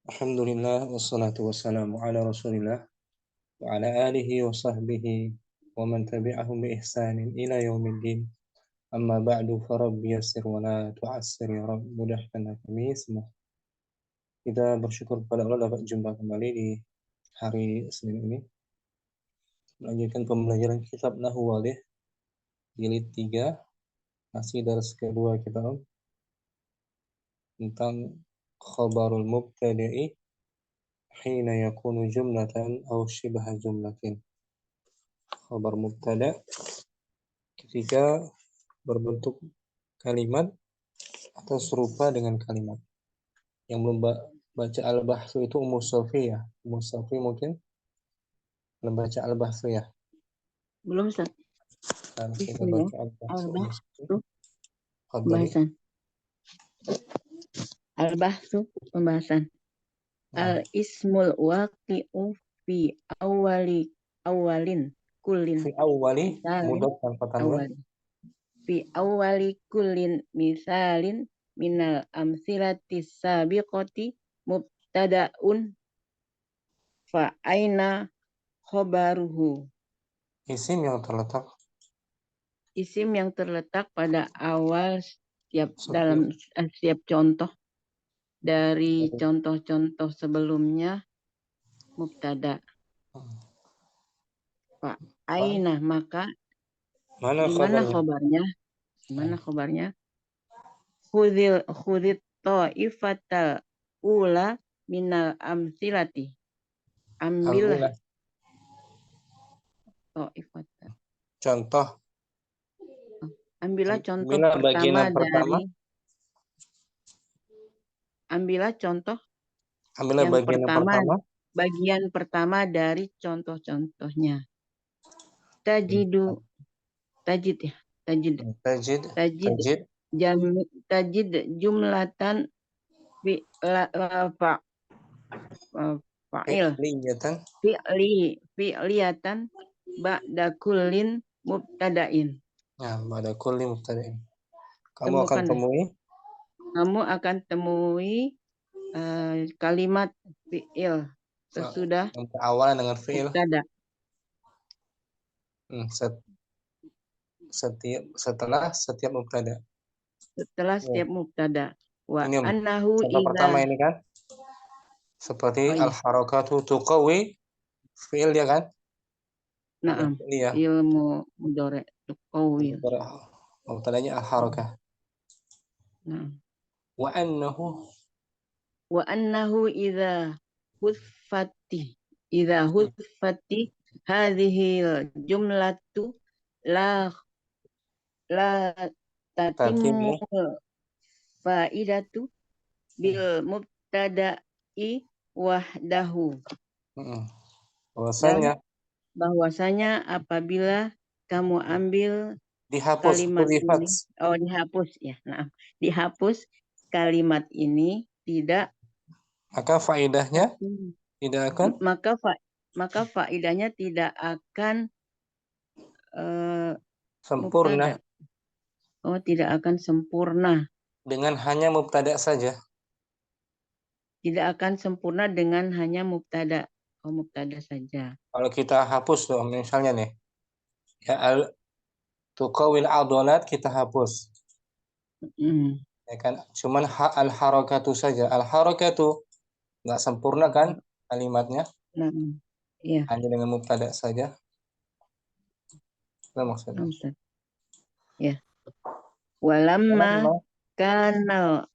Alhamdulillah wassalatu wassalamu ala Rasulillah wa ala alihi wa sahbihi wa man tabi'ahum bi ihsanin ila yaumiddin. Amma ba'du fa rabbi yassir wa la tu'assir ya Rabb, mudahkan kami semua. Kita bersyukur kepada Allah dapat jumpa kembali di hari Senin ini, melanjutkan pembelajaran kitab Nahwu Wadih jilid 3, masih dari kedua kitab tentang khabarul mubtada'i hina yakunu jumlatan aw shibha jumlatin. Khabar mubtada ketika berbentuk kalimat atau serupa dengan kalimat. Yang belum baca al-bahsu itu Ummu Sofi ya. Ummu Sofi mungkin belum baca al-bahsu ya. Belum, Ustaz. Dan kita Bismillah. baca al-bahsu. Al-bahsu Fadhali. pembahasan. Al-bahsu pembahasan. Al-ismul waqi'u fi awalin kullin. Fi awwali Misalin mudhaf tanpa tanwin. awali. Fi awali kullin misalin minal amsilatis sabiqati mubtada'un fa aina khobaruhu. Isim yang terletak Isim yang terletak pada awal dalam setiap contoh dari contoh-contoh sebelumnya mubtada. Pak aina maka mana di mana khabarnya? khobarnya? Di mana khobarnya? Khudit ta'ifatal ula minal amsilati. Ambillah Ambillah ta'ifatal. contoh. Ambillah contoh Ambillah bagian pertama yang pertama. dari ambillah contoh Ambillah yang bagian yang pertama. bagian pertama dari contoh-contohnya. Tajid ya. Tajid. Tajid jumlatan fa'il fi'liyatan ba'da kullin mubtada'in. Nah, pada kulli mubtada'in. Kamu Temukan akan temui kamu akan temui kalimat fi'il sesudah awalnya dengan fi'il. mubtada. Setelah setiap mubtada. Setelah setiap mubtada. Wa Ini annahu contoh pertama ini kan. Seperti al-harakatu tuqawi fi'il ya kan? Naam. Ya. Ilmu mudhari tuqawi. Mubtadanya al-harakah. Naam. Wa annahu idza huffati hadhihi jumlatu la tatimmu faidatu bil mubtada'i wahdahu. Bahwasanya apabila kamu ambil kalimat ini, dihapus ya. Nah, dihapus kalimat ini tidak, maka faedahnya tidak akan maka faedahnya tidak akan sempurna. Tidak akan sempurna Dengan hanya mubtada saja. Tidak akan sempurna dengan hanya mubtada. Mubtada saja. Kalau kita hapus loh, misalnya nih, ya tuqawil adolat kita hapus. Ya kan, cuman al-harakatu saja. Al-harakatu nggak sempurna kan kalimatnya? Iya. Hanya dengan mubtada saja. Itu maksudnya. Ya. Walamma kanal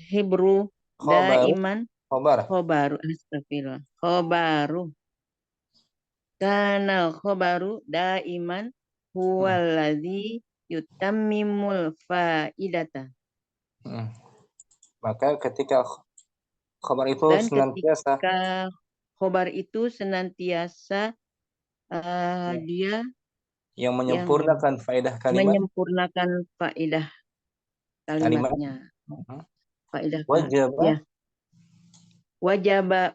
hibru daiman khobaru astagfirullah. Kanal khobaru daiman huwaladzi yutammimul faidata. Maka ketika khobar itu senantiasa, ketika khobar itu senantiasa dia yang menyempurnakan faedah kalimat, menyempurnakan faedah kalimatnya. Faedah ya.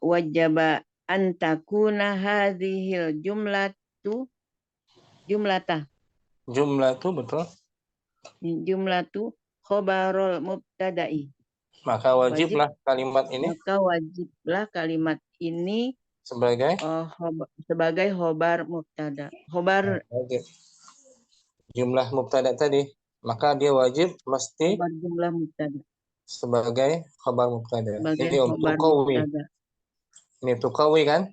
Wajaba antakuna hadhil jumlatu betul. Jumlatu khobarul mubtada'i. Maka wajiblah kalimat ini maka wajiblah kalimat ini sebagai sebagai khobar mubtada. Khobar jumlah mubtada tadi. Maka dia wajib mesti khobar jumlah mubtada. Sebagai khobar mubtada. Sebagai Ini khobar tuqawi. mubtada. Ini tuqawi kan?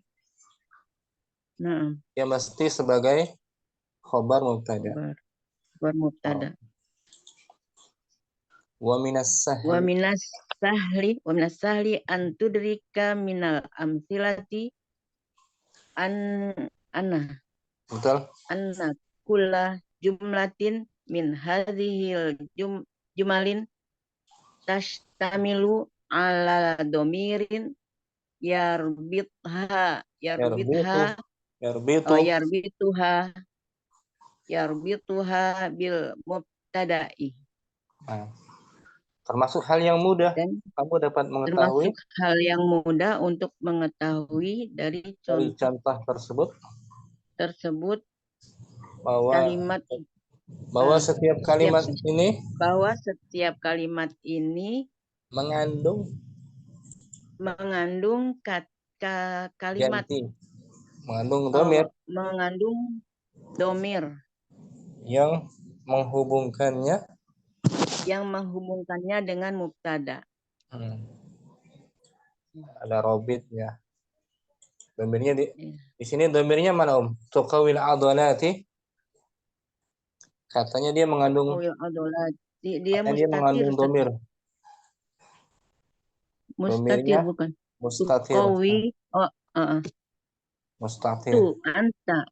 Nah, Ya mesti sebagai khobar mubtada. Khobar mubtada. Wa minas Wa sahli minas sahli an tudrika minal amsilati anna betul. anna kulla jumlatin min hadhil jumalin tashtamilu ala domirin yarbituha bil mubtada'i. Nah, termasuk hal yang mudah. Dan Kamu dapat mengetahui termasuk hal yang mudah untuk mengetahui dari contoh tersebut bahwa setiap kalimat ini mengandung kalimat mengandung domir yang menghubungkannya dengan mubtada. Ada robitnya. Domirnya di sini domirnya mana Tuqawil adolati. Katanya dia mengandung mengandung domir. Mustatir bukan. Mustatir. Tuqawi. Mustatir. Tu anta.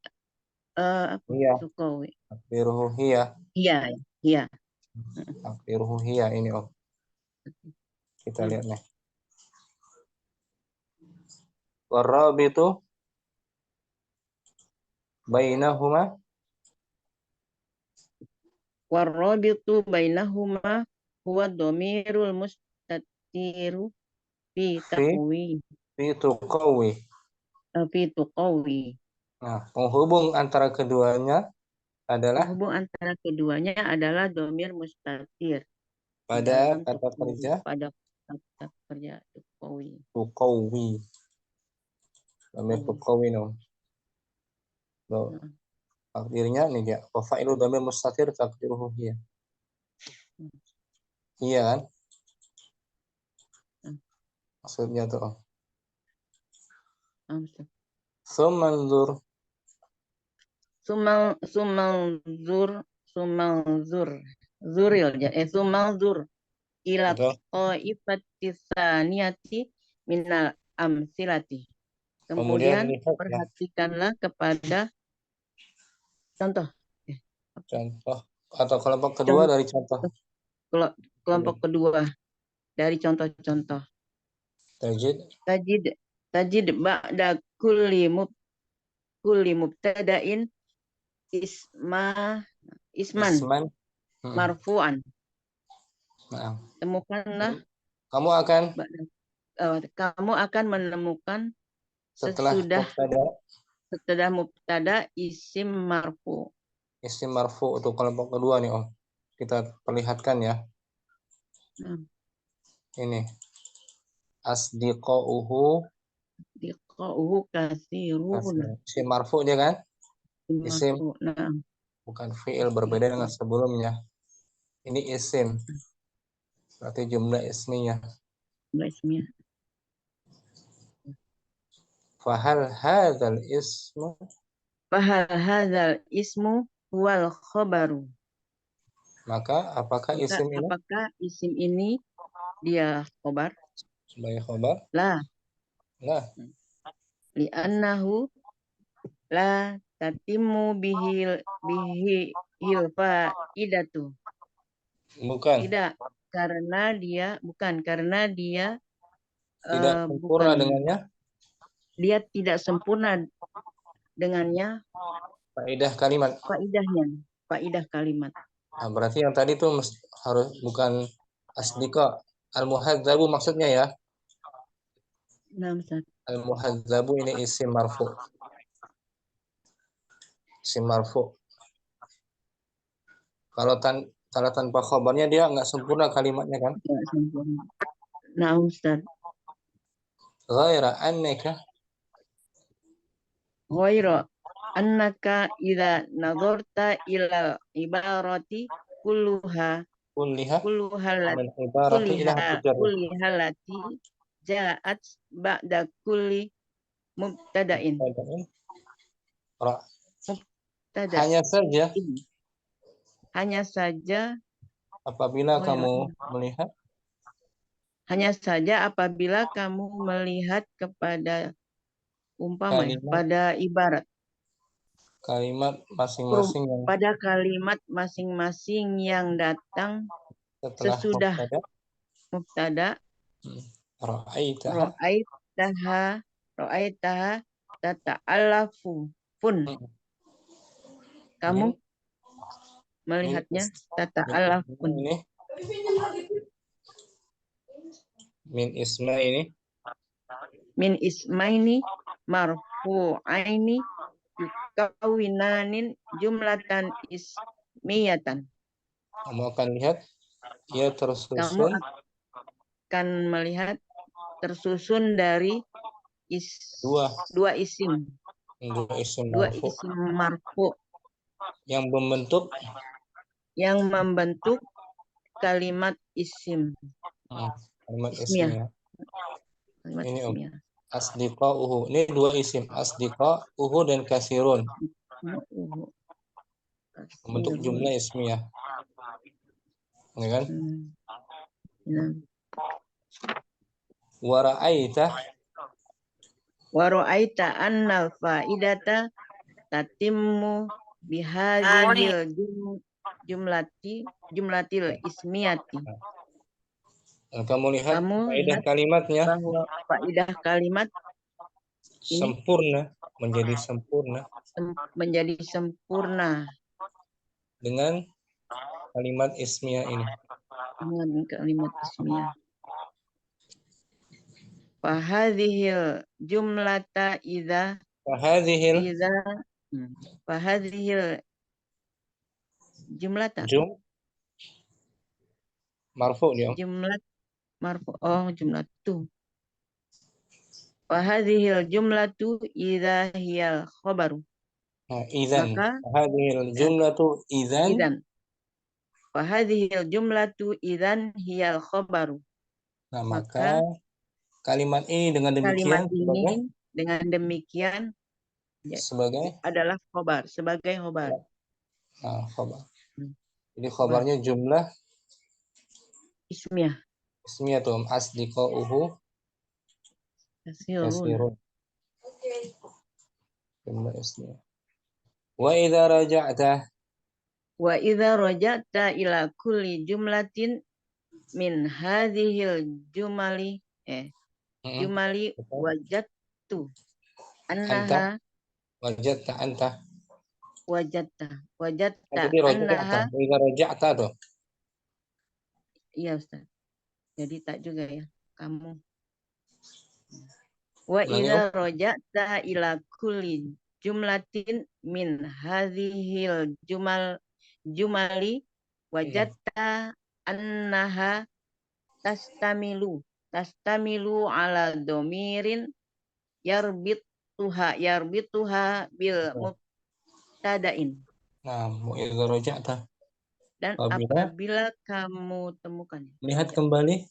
Iya. Tuqawi. Takdiruhu hiya. Iya. Takdiruhu hiya ini Kita lihat nih. Warabitu bainahuma huwa domirul mustatiru fi tuqawi. Nah, penghubung antara keduanya adalah domir mustatir pada kata kerja tuqawi. Domir tuqawi takdirnya nih dia. Wa fa'ilu domir mustatir takdiruhu hiya. Iya kan? Maksudnya tuh. Sumanzur ila qaifatis saniyati minal amsilati. Kemudian perhatikanlah kepada contoh atau kelompok kedua dari contoh. Kelompok kedua dari contoh-contoh. Tajid ba'da kulli mubtada'in isman marfu'an. Temukanlah kamu akan menemukan sesudah mubtada isim marfu. Isim marfu untuk kelompok kedua nih kita perlihatkan ya. Ini asdiqauhu katsirun. Isim marfu dia kan? Isim. Bukan fi'il, berbeda dengan sebelumnya. Ini isim. Berarti jumlah ismiyah. Fahal hadzal ismu huwal khobaru. Maka apakah isim ini dia khobar? Sebagai khobar? La. Li'annahu la tatimu bihil fa'idatu. Bukan. Tidak, karena dia tidak sempurna dengannya. Dia tidak sempurna dengannya Faidah kalimat. Faidah kalimat. Nah, berarti yang tadi tuh harus bukan asdiqa, al-muhadzabu maksudnya ya. Nah, Ustaz. Al-muhadzabu ini isim marfu. Isim marfu. Kalau tanpa khabarnya dia nggak sempurna kalimatnya kan? Nggak sempurna. Nah, Ustaz. Ghaira annaka. Ghaira annaka idza nadharta ila ibarati kulluha Kulliha. kulluhalat Min ibarati ila tujarrah. kullihalati ja'at ba'da kulli mubtada'in. Mubtada Hanya saja ini. Hanya saja apabila kamu melihat, hanya saja apabila kamu melihat kepada umpama ya, kalimat pada ibarat masing-masing yang pada kalimat masing-masing yang datang setelah sesudah mubtada ra'aitaha. Ra'aitaha tata'alafu pun kamu melihatnya tata'alafun Ini min isma ini min ismaini marfu'aini yukawinanin jumlatan ismiyatan. kamu akan lihat ia Kamu tersusun akan melihat tersusun dari dua isim marfu yang membentuk kalimat isim kalimat ismiyah. ismiyah. Ini asdiqauhu. Ini dua isim, asdiqauhu dan kasirun. Membentuk jumlah ismiyah. Ya kan? Wa ra'aita annal fa'idata tatimmu bihadhil jumlatil ismiyati. Kamu lihat faedah kalimatnya bahwa faedah kalimat ini menjadi sempurna dengan kalimat ismiyah ini. Dengan kalimat ismiyah. Fahadhil jumlata idza fahadhil jumlata marfu dia. Jumlat marfu. Oh, jumlatu. Fahadhil jumlatu idza hiyal khabaru. Idzan. Maka Fahadhil jumlatu idzan. Fahadhil jumlatu idzan hiyal khabaru. Nah, maka kalimat ini dengan demikian sebagai adalah khobar, sebagai khobar. Nah, khobar. Jadi khobarnya jumlah ismiyah tuh asdiqauhu kasirun. Jumlah ismiyah. Wa idza raja'ta ila kulli jumlatin min hadhil jumali wajadtu annaha wajadta annaha. Idza raja'ta tuh. Iya, Ustaz. Jadi tak juga ya kamu. Wa idza raja'ta ila kulli jumlatin min hadhil jumali wajadta annaha tastamilu ala domirin yarbituha bil mubtada'in. Nah, idza raja'ta. Dan apabila kamu temukan, lihat kembali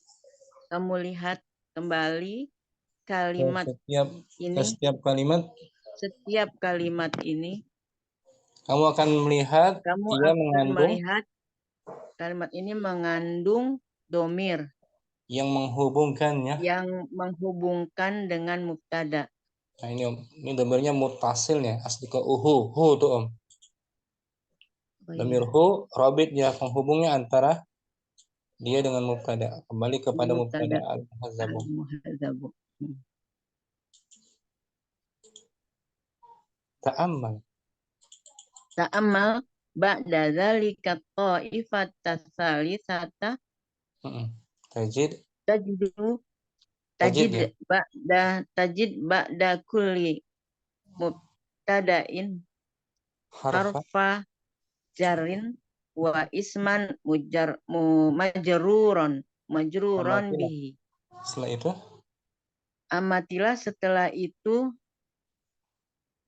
kalimat setiap kalimat ini, kamu akan melihat kalimat ini mengandung domir yang menghubungkannya, yang menghubungkan dengan mubtada. Nah, ini domirnya muttasil ya, asdiqauhu, hu tuh Om. Domir hu rabitnya penghubungnya antara dia dengan mubtada, kembali kepada mubtada al-muhadzabu. Ta'ammal ba'da dzalika ta'ifata tsalitsata tajid ba'da kulli mubtada'in harfa jarin wa isman majruron bihi. Setelah itu amatilah setelah itu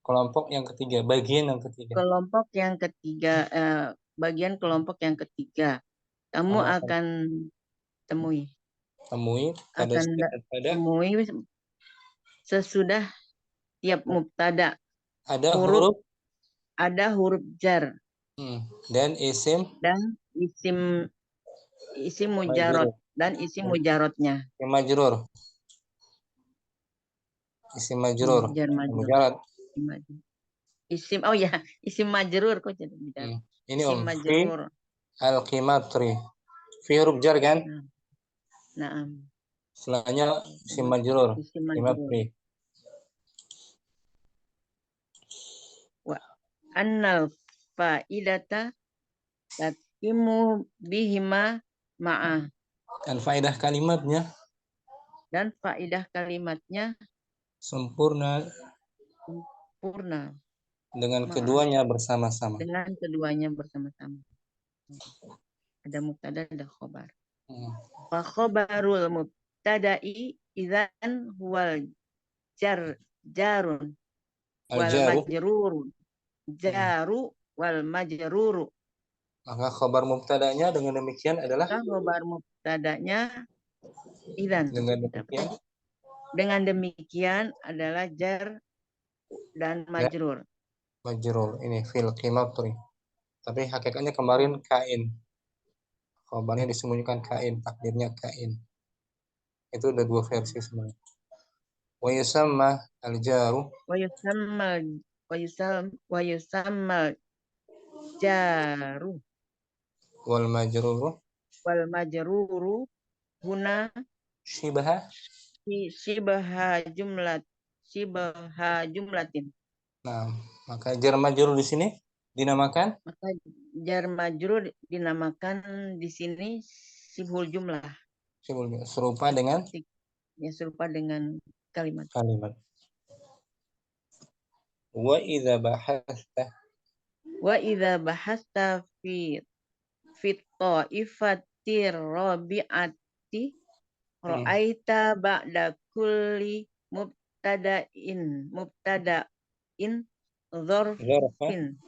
kelompok yang ketiga, bagian yang ketiga. kelompok yang ketiga, bagian kelompok yang ketiga. Kamu Kamu akan akan temui, temui pada temui sesudah tiap mubtada ada huruf, huruf ada huruf jar dan isim dan isim mujarot majrur. dan isim mujarotnya. Isim majrur. Isim majrur. Jar majrur. Mujarad. Isim, oh ya, isim majrur kok jadi mujarot. Ini Isim fi majrur. al-qimatri. Fi huruf jar kan? Nah, Setelahnya isim majrur. isim majrur. Qimatri. Wa annal faidata tatimu bihima ma'ah. Dan faedah kalimatnya Dan faidah kalimatnya sempurna sempurna dengan keduanya bersama-sama. dengan keduanya bersama-sama. Ada mubtada, ada khobar. Fa khobarul mubtada'i idzan huwal jarun wal Al-jaru. majrurun. Jaru wal majruru. Maka khobar mubtadanya dengan demikian adalah Maka khobar mubtadanya idzan. Dengan demikian adalah jar dan majrur. Majrur. Ini fil qimatri. Tapi hakikatnya kemarin kain. Khobarnya disembunyikan kain, takdirnya kain. Itu ada dua versi sebenarnya. Wa yusamma al-jaru Wa yusammal jaru wal majruru wal majruru huna shibaha. sibaha jumlatin. Nah, maka jar majrur di sini dinamakan Maka jar majrur dinamakan di sini sibhul jumlah. serupa dengan Ya, serupa dengan kalimat. Wa idza bahasta Wa idza bahasta fi ta'ifatir rabi'ati ra'aita ba'da kulli mubtada'in dzarfin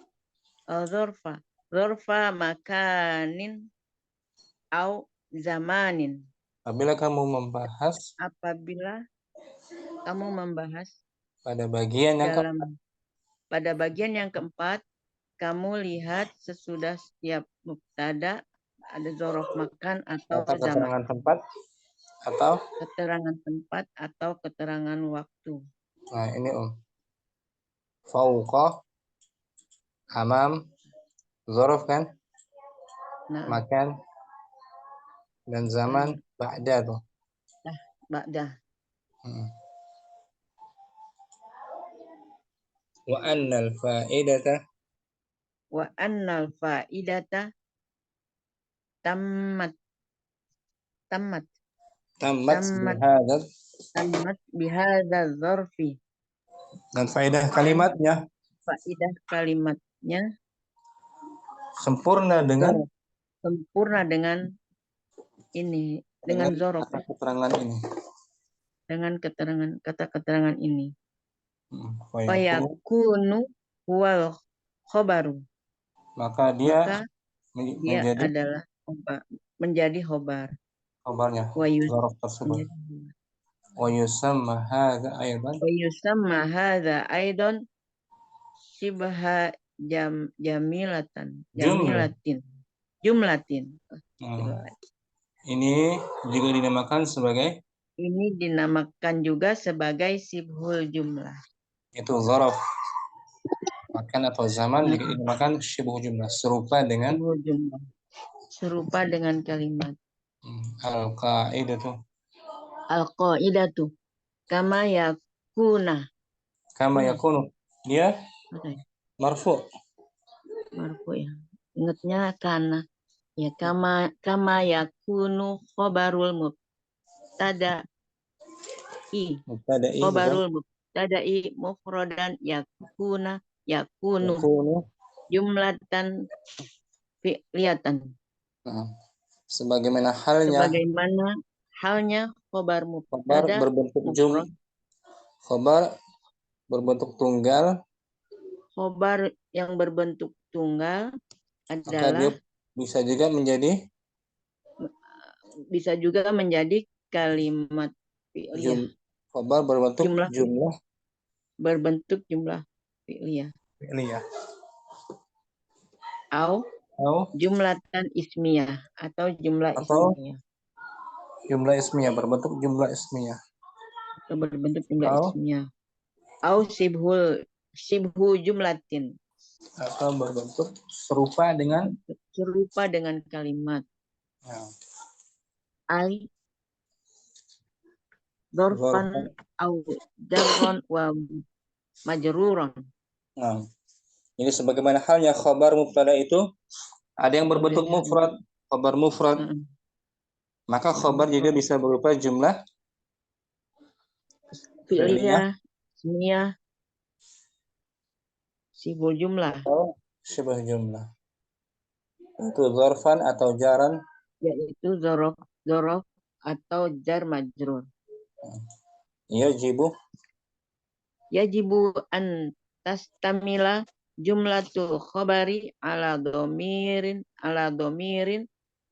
dzarfa makanin au zamanin. Apabila kamu membahas pada bagian yang pada bagian yang keempat, kamu lihat sesudah setiap mubtada ada dzaraf makan atau zaman. Keterangan tempat atau keterangan waktu. Nah, ini fauqa, amam, dzaraf kan? Nah, makan dan zaman ba'da tuh. Ba'da. Wa annal fa'idata tammat bihadza dzarfi. Dan faedah kalimatnya sempurna dengan ini, dengan dzaraf, keterangan ini. Dengan kata keterangan ini. Fayakunu huwal khobaru. Maka dia menjadi khobar. Khobarnya dzaraf tersebut. Wa yusamma hadza aidan shibha jumlatin. Ini juga dinamakan sebagai sibhul jumlah. Itu dzaraf makan atau zaman juga dinamakan syibhu jumlah, serupa dengan kalimat. Al-qaidatu Kama yakunu. Dia marfu. Ya. Ingatnya karena ya kama yakunu khobarul mubtada'i mufradan yakunu jumlatan fi'liyatan. Sebagaimana halnya halnya khobar Khobar mubtada berbentuk mufrad. khobar berbentuk tunggal, Khobar yang berbentuk tunggal maka dia adalah bisa juga menjadi kalimat fi'liyah. khobar berbentuk jumlah Berbentuk jumlah fi'liyah. fi'liyah. Au jumlatan ismiyah atau jumlah Atau ismiyah. jumlah ismiyah, berbentuk jumlah ismiyah. Atau berbentuk jumlah Au ismiyah. Au sibhu jumlatin. atau berbentuk serupa dengan Kalimat. ya, Ai dorfan zorfan. au jarron wa majruron. Nah, ini sebagaimana halnya khabar mubtada itu ada yang berbentuk mufrad, khabar mufrad. Maka khabar juga bisa berupa jumlah fi'liyah, ismiyah, sibul jumlah, atau syibah jumlah. Itu zorfan atau jaran, yaitu zorof atau jar majrur. Yajibu an tastamila jumlatul khabari ala domirin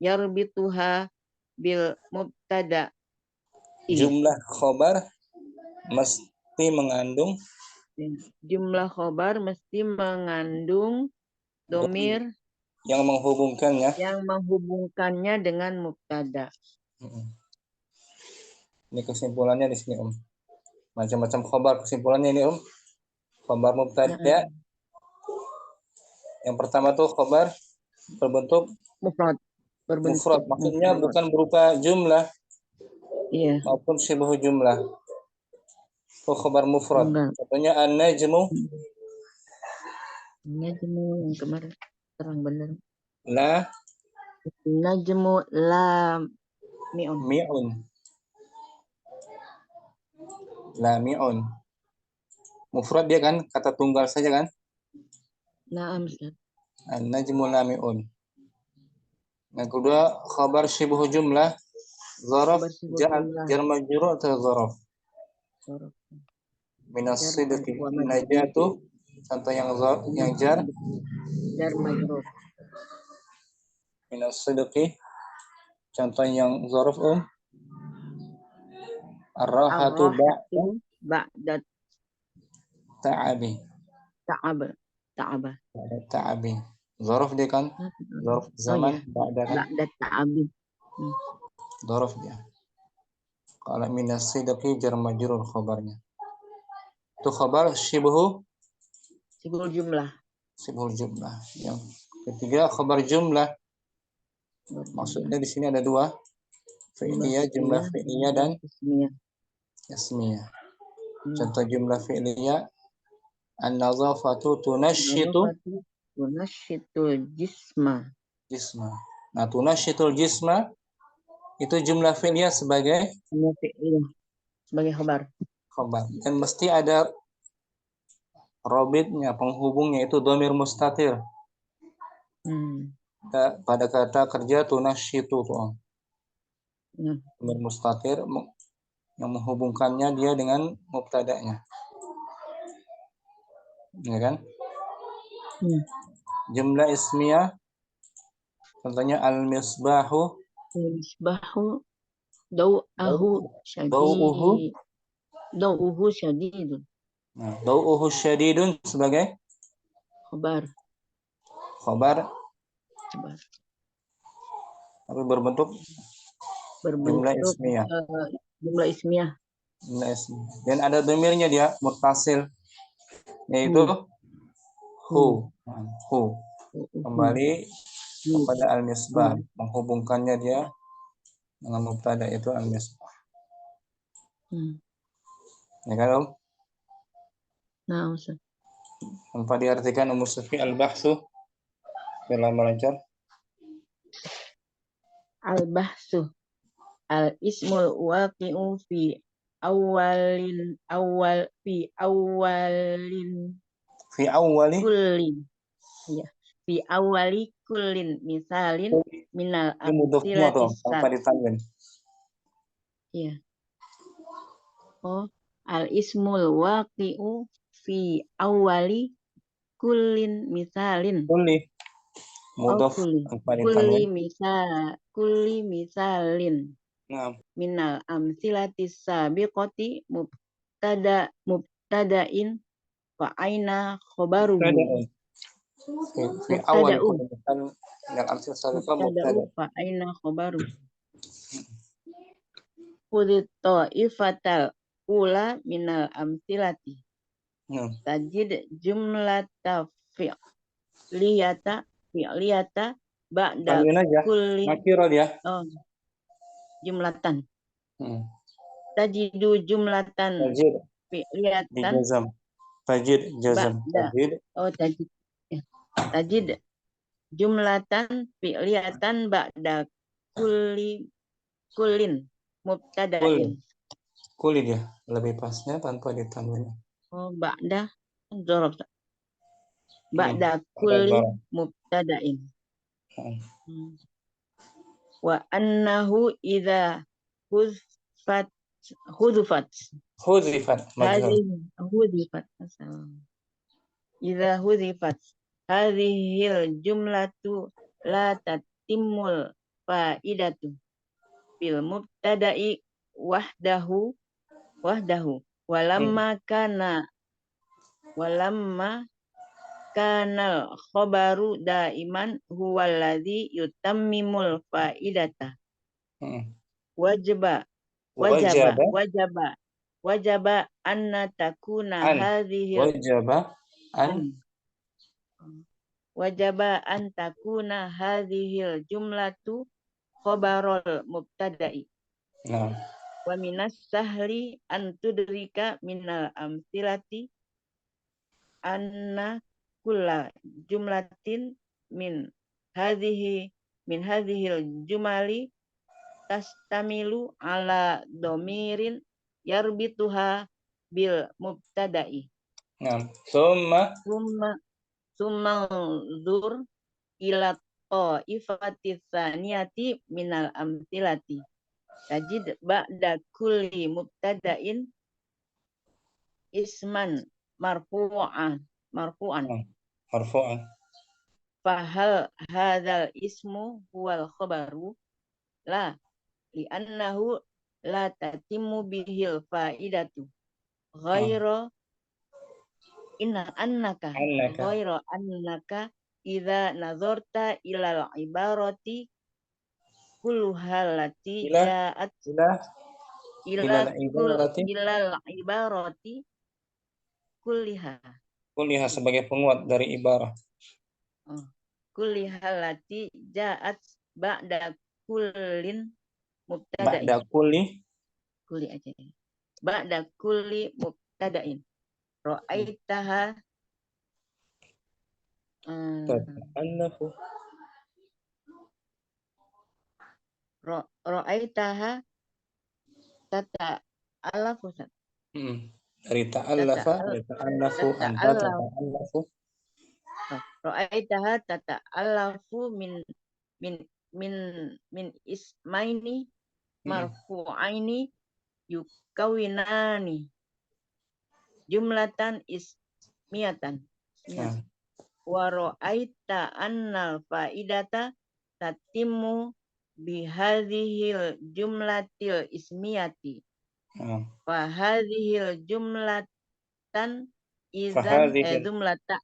yarbituha bil mubtada. jumlah khabar mesti mengandung Jumlah khobar mesti mengandung domir yang menghubungkannya dengan mubtada. Ini kesimpulannya di sini, Om. Macam-macam khabar kesimpulannya ini, Om. Khabar mubtada. Yang pertama tuh khabar berbentuk mufrad. Maksudnya bukan berupa jumlah. Iya. Maupun syibhu jumlah. Itu khabar mufrad. Contohnya an-najmu. Najmu yang kemarin terang benar. La. Najmu la mi'un. La mi'un. Mufrad dia kan, kata tunggal saja kan? Naam, Ustaz. An-najmu la mi'un. Yang kedua khabar syibhu jumlah. Zaraf jar majrur atau zaraf. Minas sidqi najatu. Contoh yang jar majrur. Minas sidqi. Contoh yang zaraf, Ar-rahatu ba'da ta'abi. Ta'abi. Zaraf dia kan? Zaraf zaman ba'da ta'abi. Zaraf dia. Kalau minas sidqi jar majrur khabarnya. Itu khabar sibhul jumlah. Yang ketiga khabar jumlah. Maksudnya di sini ada dua. Fi'liyah, jumlah fi'liyah dan ismiyah. Contoh jumlah fi'liyah an-nazafatu tunashitu jisma. Nah, tunashitul jisma itu jumlah fi'liyah sebagai khabar. Dan mesti ada robitnya, penghubungnya itu dhamir mustatir. Pada kata kerja tunashitu tuh. Dhamir mustatir yang menghubungkannya dia dengan mubtada'nya. Ya kan? Jumlah ismiyah contohnya al-misbahu dau'uhu syadidun. Nah, dau'uhu syadidun sebagai khabar tapi berbentuk jumlah ismiyah. Dan ada dhamirnya dia muttasil yaitu hu. Kembali kepada al-misbah, menghubungkannya dia dengan mubtada itu al-misbah. Ya kan, Om? Nah, Ustaz. Tanpa diartikan Ummu Sufi al-bahsu dalam melancar. Al-bahsu al-ismul waqi'u fi awwali kullin. Ya. Fi awwali kullin misalin minal amsilatis tanpa ditanwin. Iya. Oh, al ismul waqi'u fi awali kullin misalin. Kulli Oh, mudhaf kulli. paling tanwin. Kulli misalin. Naam. Minal amsilati sabiqati mubtada'in fa aina khobaruhu. Mubtada'un. Fi awal Mubtada'u. kulli misal min al-amthila as-sabiqa Mubtada'u mubtada. fa aina khobaruhu. Khudit ta'ifatal ula minal amsilati. Naam. Tajid jumlata fi'liyata fi'liyata ba'da Tanwin aja. kulli Nakira dia. oh, jumlatan. Hmm. Tajidu jumlatan Tajid fi'liyatan dijazam. Tajid jazam. ba'da Tajid. oh tajid ya. Tajid jumlatan fi'liyatan ba'da kullin Kul. mubtada'in. Kuli dia. Lebih pasnya tanpa ditanwin. Oh ba'da dzaraf ba'da Ada kulli dzaraf. mubtada'in. Hmm. Wa annahu idza huzfat huzufat Huzifat majhul. hadhihi huzifat idza huzifat hadhil jumlatu la tatimul faidatu bil mubtada'i wahdahu Hmm. walamma kanal khobaru daiman huwallazi yutammimul faidata Hmm. wajaba Wajaba wajaba anna takuna an. hadhil Wajaba an. wajaba an takuna hadhil jumlatu khobarul mubtada'i Nah. wa minas sahli an tudrika minal amsilati anna kulla jumlatin min hadhil jumali tastamilu ala domirin yarbituha bil mubtada'i Nah. Summa. summa summa zur ila ta'ifati tsaniyati minal amsilati tajid ba'da kulli mubtada'in isman marfu'an Marfu'an. fahal hadzal ismu huwal khabaru la li'annahu la tatimmu bihil faidatu ghaira annaka Annaka. idza nazarta ilal ibarati kulluhalati Ila. ja'at Ila. Ila ila al-ibarati. ilal ibarati kulliha Kuliah sebagai penguat dari ibarah. oh. Kullihalati ja'at ba'da kullin mubtada'in Ba'da kulli. kulli aja ya. Ba'da kulli mubtada'in ra'aitaha Tata'allafu. ra'aitaha tata alafu Dari tata ta'allafa, yata'allafu, anta alafu tata'allafu. ra'aitaha tata alafu min min min ismaini marfu'aini yukawinani jumlatan ismiyatan Nah. wa ra'aita annal faidata tatimmu bihadhil jumlatil ismiyati Nah. fahadhil jumlatan izan Fahadhihi jumlata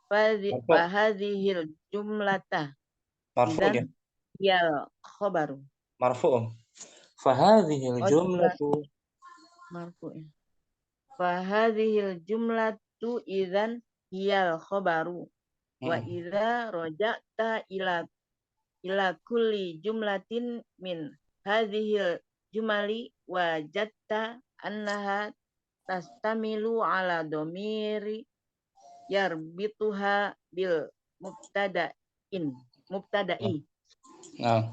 marfu'. fahadhil jumlata Marfu' izan dia. yal khobaru Marfu'. Fahadhihi jumlah al-jumlatu. marfu ya fahadhil jumlatu izan yal khobaru wa idza raja'ta ila kulli jumlatin min hadhil jumali wajadta annaha tastamilu ala domiri yarbituha bil mubtada'i Nah.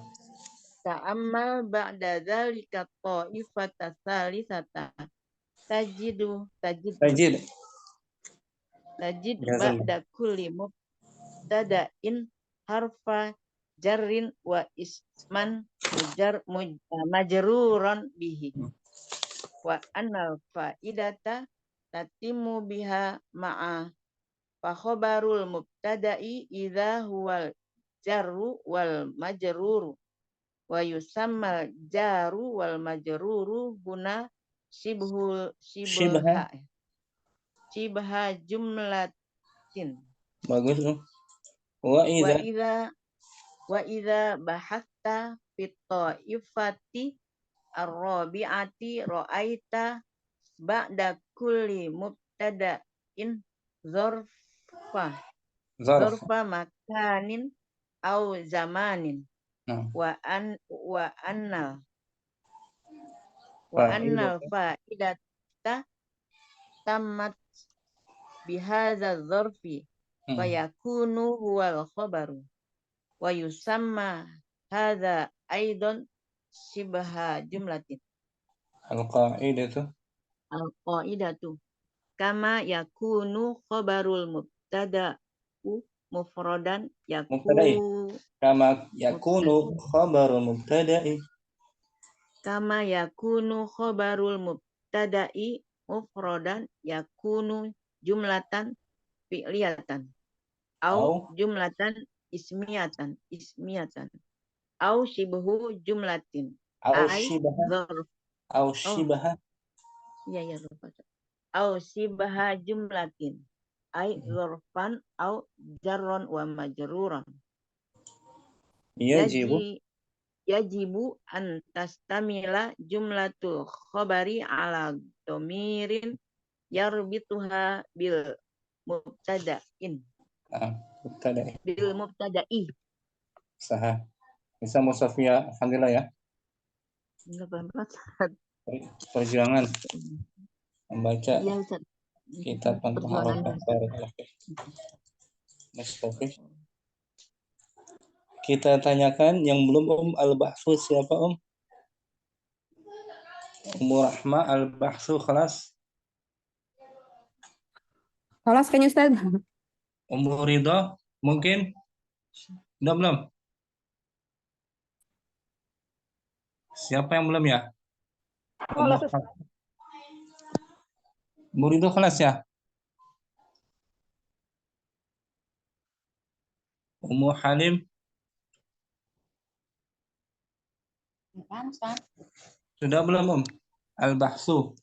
ta'ammal ba'da dzalika ta'ifata salisata Tajid. tajid Jazam. ba'da kulli mubtada'in harfa jarrin wa isman majruran bihi. Wa annal faidata tatimu biha ma'a fa khabarul mubtada'i idza huwal jarru wal majruru wa yusammal jaru wal majruru huna Syibha. shibha jumlatin. Bagus. Wa Wa idza idza bahatta fit ta'ifati ar-rabi'ati ra'aita ba'da kulli mubtada'in zarfa zarf. makanin au zamanin Nah, wa annal fa'idatu. fa'idata tamat bihadza dzarfi fayakunu huwal khabaru wa yusamma hadza aidan shibha jumlatin. Al-qa'idatu. Al-qaidatu kama yakunu khabarul mubtada'u mufradan Mubtada'i. Kama yakunu khabarul mubtada'i. kama yakunu khabarul mubtada'i mufradan yakunu jumlatan fi'liyatan au Au jumlatan ismiyatan au shibhu jumlatin ai shibaha. dzarf. Au Oh shibaha. iya lupa. Au shibha jumlatin ai dzarfan au jarron wa majruran. Yajibu. Yajibu an tastamila jumlatul khabari ala domirin yarbituha bil mubtada'in Mubtada'i. bil mubtada'i. Sahah. Bisa Musafia, alhamdulillah ya. 84. Perjuangan membaca Iya Ustaz. kitab Tantuh Perjuangan. Harokah. Kita tanyakan yang belum al-bahsu siapa Rahma al-bahsu kelas. Kelas kan Ustaz? Ridho mungkin belum. Siapa yang belum ya? Ridho kelas ya? Halim sudah belum al-bahsu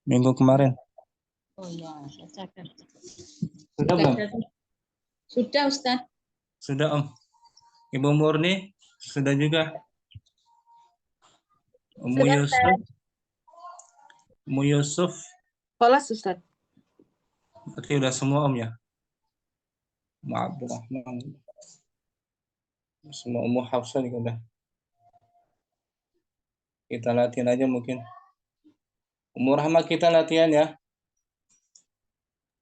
minggu kemarin? Oh ya, saya catat. Sudah belum? Sudah Ustaz. Sudah Ibu Murni sudah juga. Yusuf. Kelas Ustaz. Berarti udah semua ya? Abdurrahman. Semua Hafsah juga udah. Kita latihan aja mungkin. Rahmat kita latihan ya.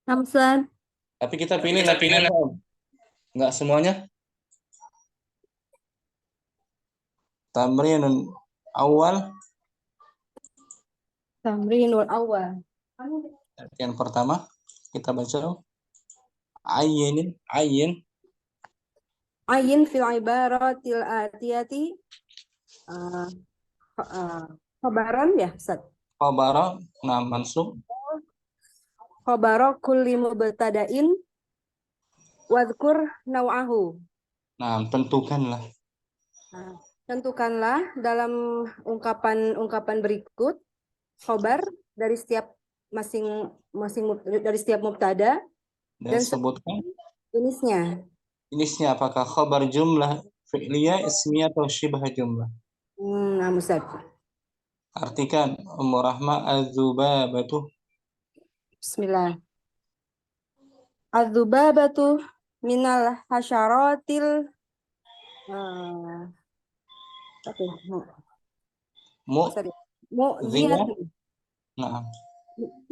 Ustaz. Tapi kita pilih latihan Enggak semuanya. Tamrinun awal. Tamrinul awal. Latihan pertama kita baca ayyin Fil ibaratil atiyati khabaran ya Ustaz. khabara mansub. Khabara kulli mubtada'in wadhkur naw'ahu. Nah, tentukanlah. Tentukanlah dalam ungkapan berikut khabar dari setiap dari setiap mubtada Dan sebutkan jenisnya. Apakah khabar jumlah fi'liyah, ismiyah atau syibah jumlah? Nah, Ustaz. Artikan Rahma az-zubabatu. Bismillah. Az-zubabatu minal hasyaratil mu'ziyati. Nah,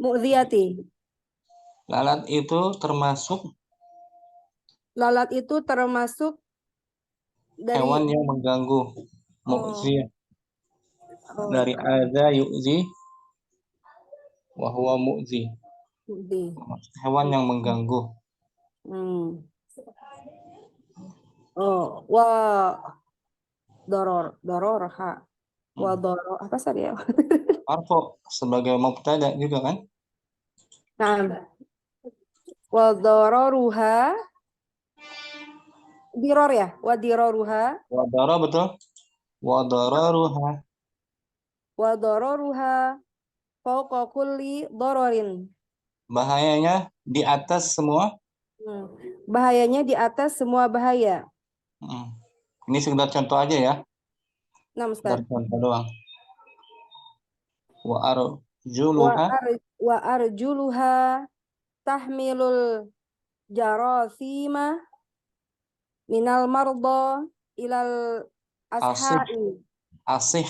Mu'ziyati. Lalat itu termasuk dari hewan yang mengganggu. Mu'ziyah. Dari adza yu'zi wa huwa mu'zi. Hewan yang mengganggu. Oh, dororha. Apa tadi ya? Marfu sebagai mubtada juga kan? Nah, dororuha. Diror ya? Dororuha. Wadara betul. Wadararuha. Dororuha. Fauqa kulli dororin. Bahayanya di atas semua. Bahayanya di atas semua bahaya. Ini sekedar contoh aja ya. Nah, Sekedar Ustaz. contoh doang. Wa arjuluha. Wa arjuluha tahmilul jarasima minal marda ilal Asih. ashai. Asih.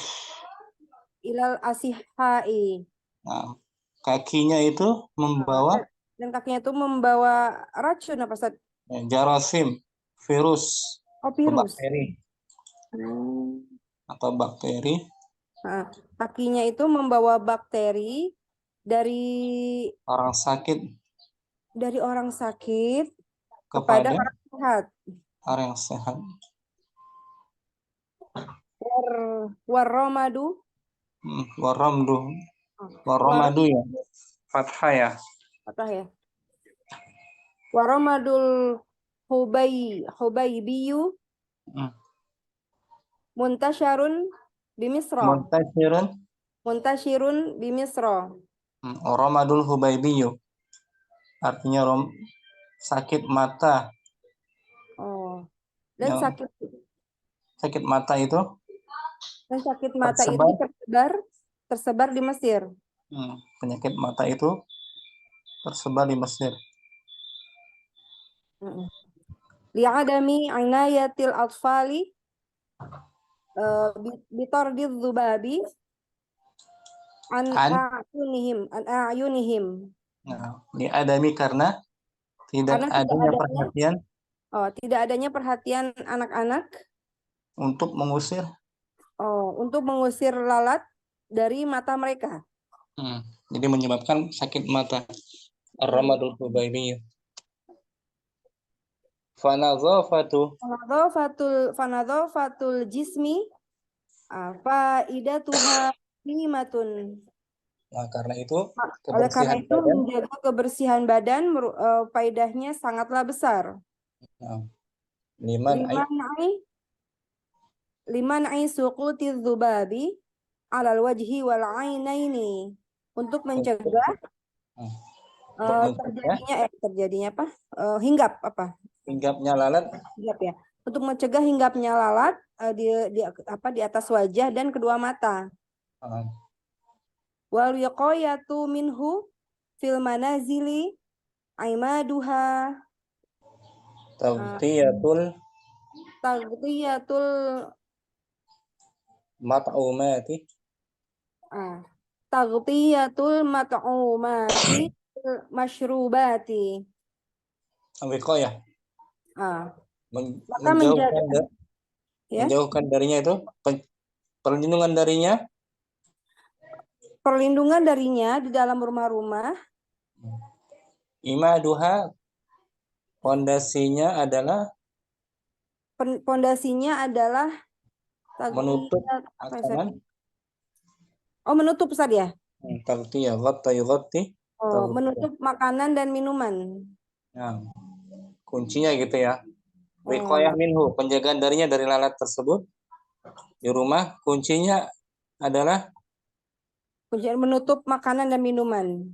Ilal asihai. Nah, kakinya itu membawa Dan kakinya itu membawa racun apa Ustaz? jarasim, virus, Oh, atau virus. bakteri. Atau bakteri. Nah, kakinya itu membawa bakteri dari Orang sakit orang sakit kepada orang sehat. orang yang sehat. Warramadu. Waramdu. Waramadu ya. Fathah ya. Apa ya? Waramadul Hubaybiyu muntasyarun bimisra. Muntashirun bimisra. Ramadul Hubaybiyu. Artinya sakit mata. Oh. Dan Ya. Sakit mata itu tersebar di Mesir. Penyakit mata itu tersebar di Mesir. Li'adami inayatil atfali bitardid zubabi an a'yunihim. Li'adami karena tidak adanya perhatian. Tidak adanya perhatian anak-anak Untuk mengusir. Untuk mengusir lalat dari mata mereka. Jadi menyebabkan sakit mata. Ar-ramadul hubaybiyyah. Fanadhafatul jismi faidatuha limatun. Nah, karena itu menjaga kebersihan badan faedahnya sangatlah besar. Liman suquti dzubabi alal wajhi wal ainaini, untuk mencegah terjadinya hinggapnya lalat. Untuk mencegah hinggapnya lalat di atas wajah dan kedua mata. Wal wiqayatu minhu fil manazili aimaduha taghtiyatul mat'umati. Taghtiyatul mat'umati masyrubati. Wiqayah. Menjauhkan darinya itu, perlindungan darinya di dalam rumah-rumah. Imaduha, pondasinya adalah menutup makanan. Menutup Ustaz ya? Menutup makanan dan minuman. Kuncinya gitu ya. Wiqayah minhu, penjagaan darinya dari lalat tersebut. Di rumah kuncinya adalah menutup makanan dan minuman.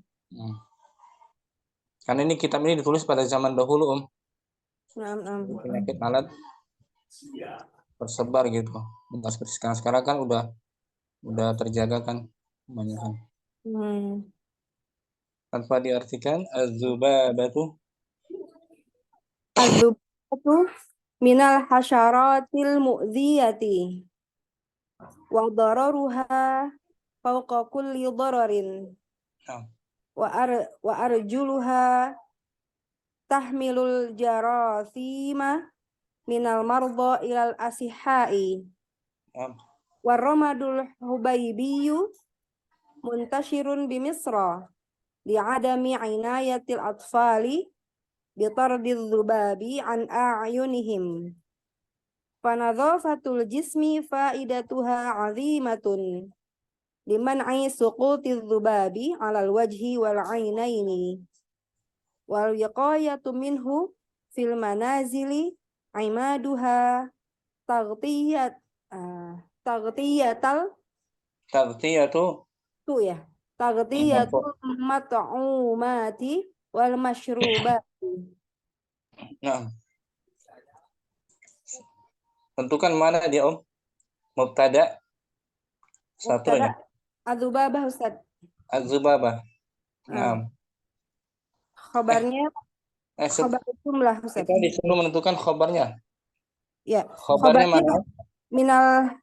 Karena ini kitab ini ditulis pada zaman dahulu, penyakit lalat tersebar gitu. Sekarang kan udah terjaga kan banyak kan. Tanpa diartikan az-zubabatu minal hasyaratil mu'dziyati wa dararuha fawqa kulli dararin wa arjuluha tahmilul jarasima minal marda ilal asihai warramadul hubaybiyu muntashirun bimisra li'adami inayatil atfali bitardiz zubabi an a'yunihim. Fanadhafatul jismi faidatuha 'azimatun liman'i suquti dzubabi 'alal wajhi wal 'ainaini wal wiqayatu minhu fil manazili imaduha taghtiyat taghtiyatal Taghtiyatu tuh ya taghtiyatul mat'umati wal masyrubati. Nah, tentukan mana dia Om? Mubtada Mubtada satunya. adzubabah Ustaz. Az-Zubabah. Nah, Khabarnya khabar jumlah Ustaz. kita disuruh menentukan khobarnya. Ya, Khobarnya khabarnya mana? minal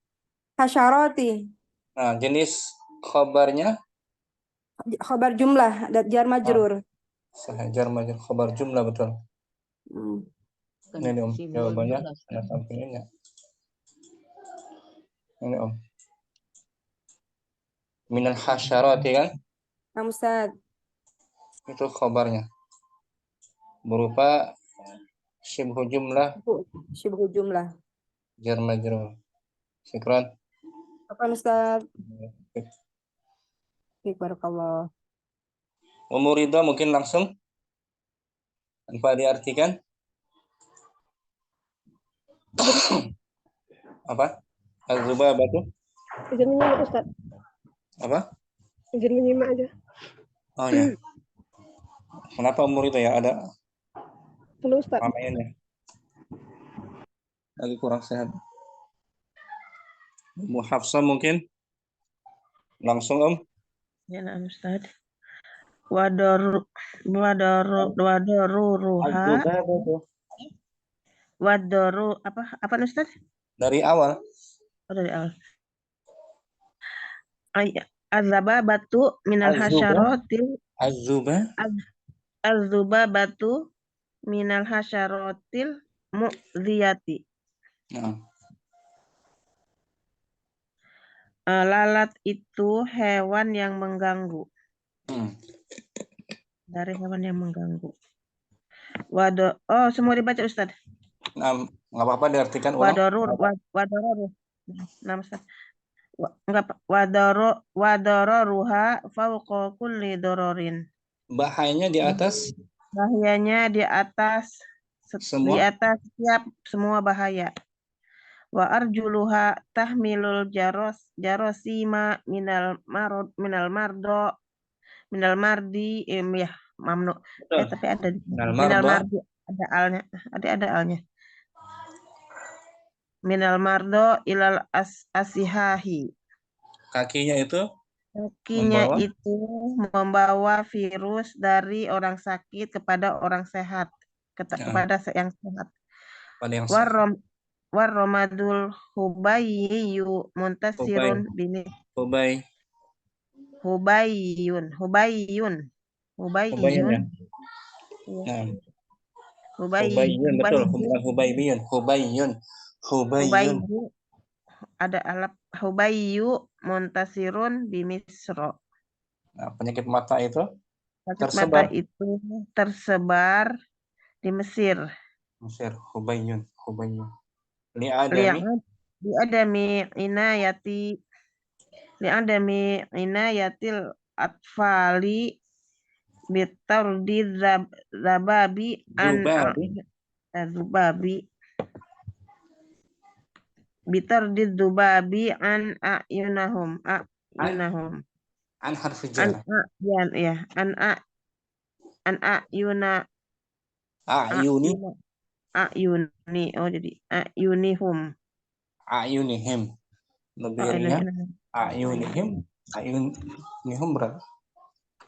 hasyarati. Nah, jenis khobarnya Khabar jumlah dan jar majrur. jar majrur khobar jumlah betul. Hmm. Ini Om jawabannya. Ada sampingnya. Ini Om. Minal hasyarati kan? Nah, Ustaz. Itu khobarnya. Berupa syibhu jumlah Syibhu jumlah. jar majrur. Syukran. Apa Ustaz? Barakallah. Ridha mungkin langsung tanpa diartikan. Apa? Az-Zubabah itu Izin menyimak Ustaz. apa? Izin menyimak aja. Oh ya. Kenapa Ridha ya? Ada Halo Ustaz. ramainya. Lagi kurang sehat. Ummu Hafsah mungkin langsung Om. Ya, nah, Ustaz. Wadaruruha Az-Zubabah itu apa Ustaz? dari awal. Oh, dari awal. Azababatu minal hasyaratil azubabatu minal hasyaratil mu'ziyati. Nah, Lalat itu hewan yang mengganggu. Dari hewan yang mengganggu. Semua dibaca Ustaz. nah nggak apa-apa diartikan ulang. Wadoror. Nah, Ustaz. Wadororuha fauqa kulli dororin. Bahayanya di atas Bahayanya di atas semua setiap semua bahaya. Wa arjuluha tahmilul jarosima minal mardi ya mamnu. Tapi ada minal mardi ada alnya. Minal mardo ilal asihahi. kakinya itu membawa virus dari orang sakit kepada orang sehat, kepada yang sehat. pada yang sehat. Warromadul hubayyu muntasirun bini hubayyun ya. Nah, Hubayyun betul, bukan Hubaybiyun. Hubayyun. Ada alap hubayyu muntasirun bimisro. Nah, penyakit mata itu tersebar di Mesir. Hubayyun. Li'adami inayatil atfali bitardi zababi bitardi zubabi an ayunahum an harfi jar an ayuna ayuni jadi ayunihum lebih ringan ayunihum berat.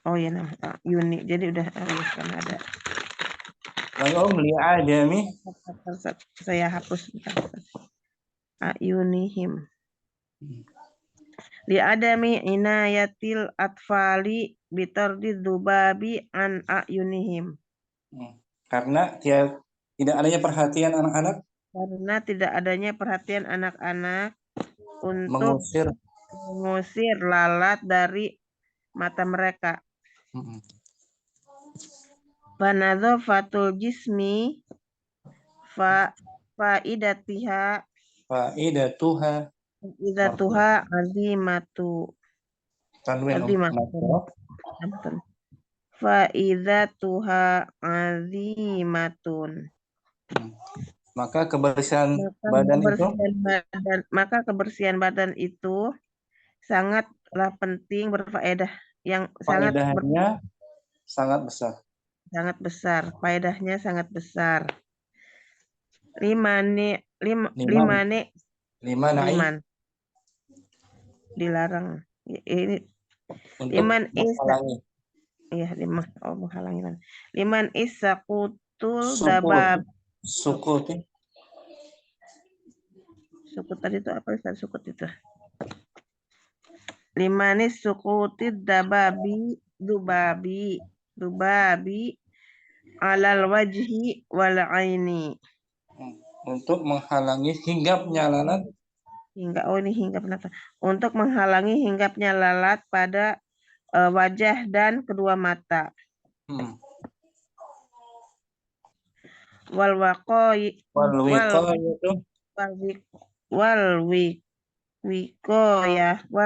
Oh ya nah ayuni jadi udah kan ada. Lalu li'adami saya hapus ayunihim li'adami inayatil atfali bitardi dzubabi an ayunihim. Karena tidak adanya perhatian anak-anak. Karena tidak adanya perhatian anak-anak untuk mengusir lalat dari mata mereka. Fanadhafatul jismi faidatiha Faidatuha Idatuha azimatu. tanwin Azimatun. marfu. Faidatuha azimatun. Maka kebersihan Maka badan itu kebersihan badan itu sangatlah penting, berfaedah, yang faedahnya sangat besar. sangat besar, faedahnya sangat besar. Liman dilarang. Ini Untuk liman menghalangi iya menghalangi. Liman isakutul sukut. dabab. Sukut. Sukut tadi itu apa Ustaz? Sukut itu. Limanis sukutid dubabi alal wajhi wal aini. Untuk menghalangi hinggapnya lalat. Ini hinggap untuk menghalangi hinggapnya lalat pada wajah dan kedua mata. Wal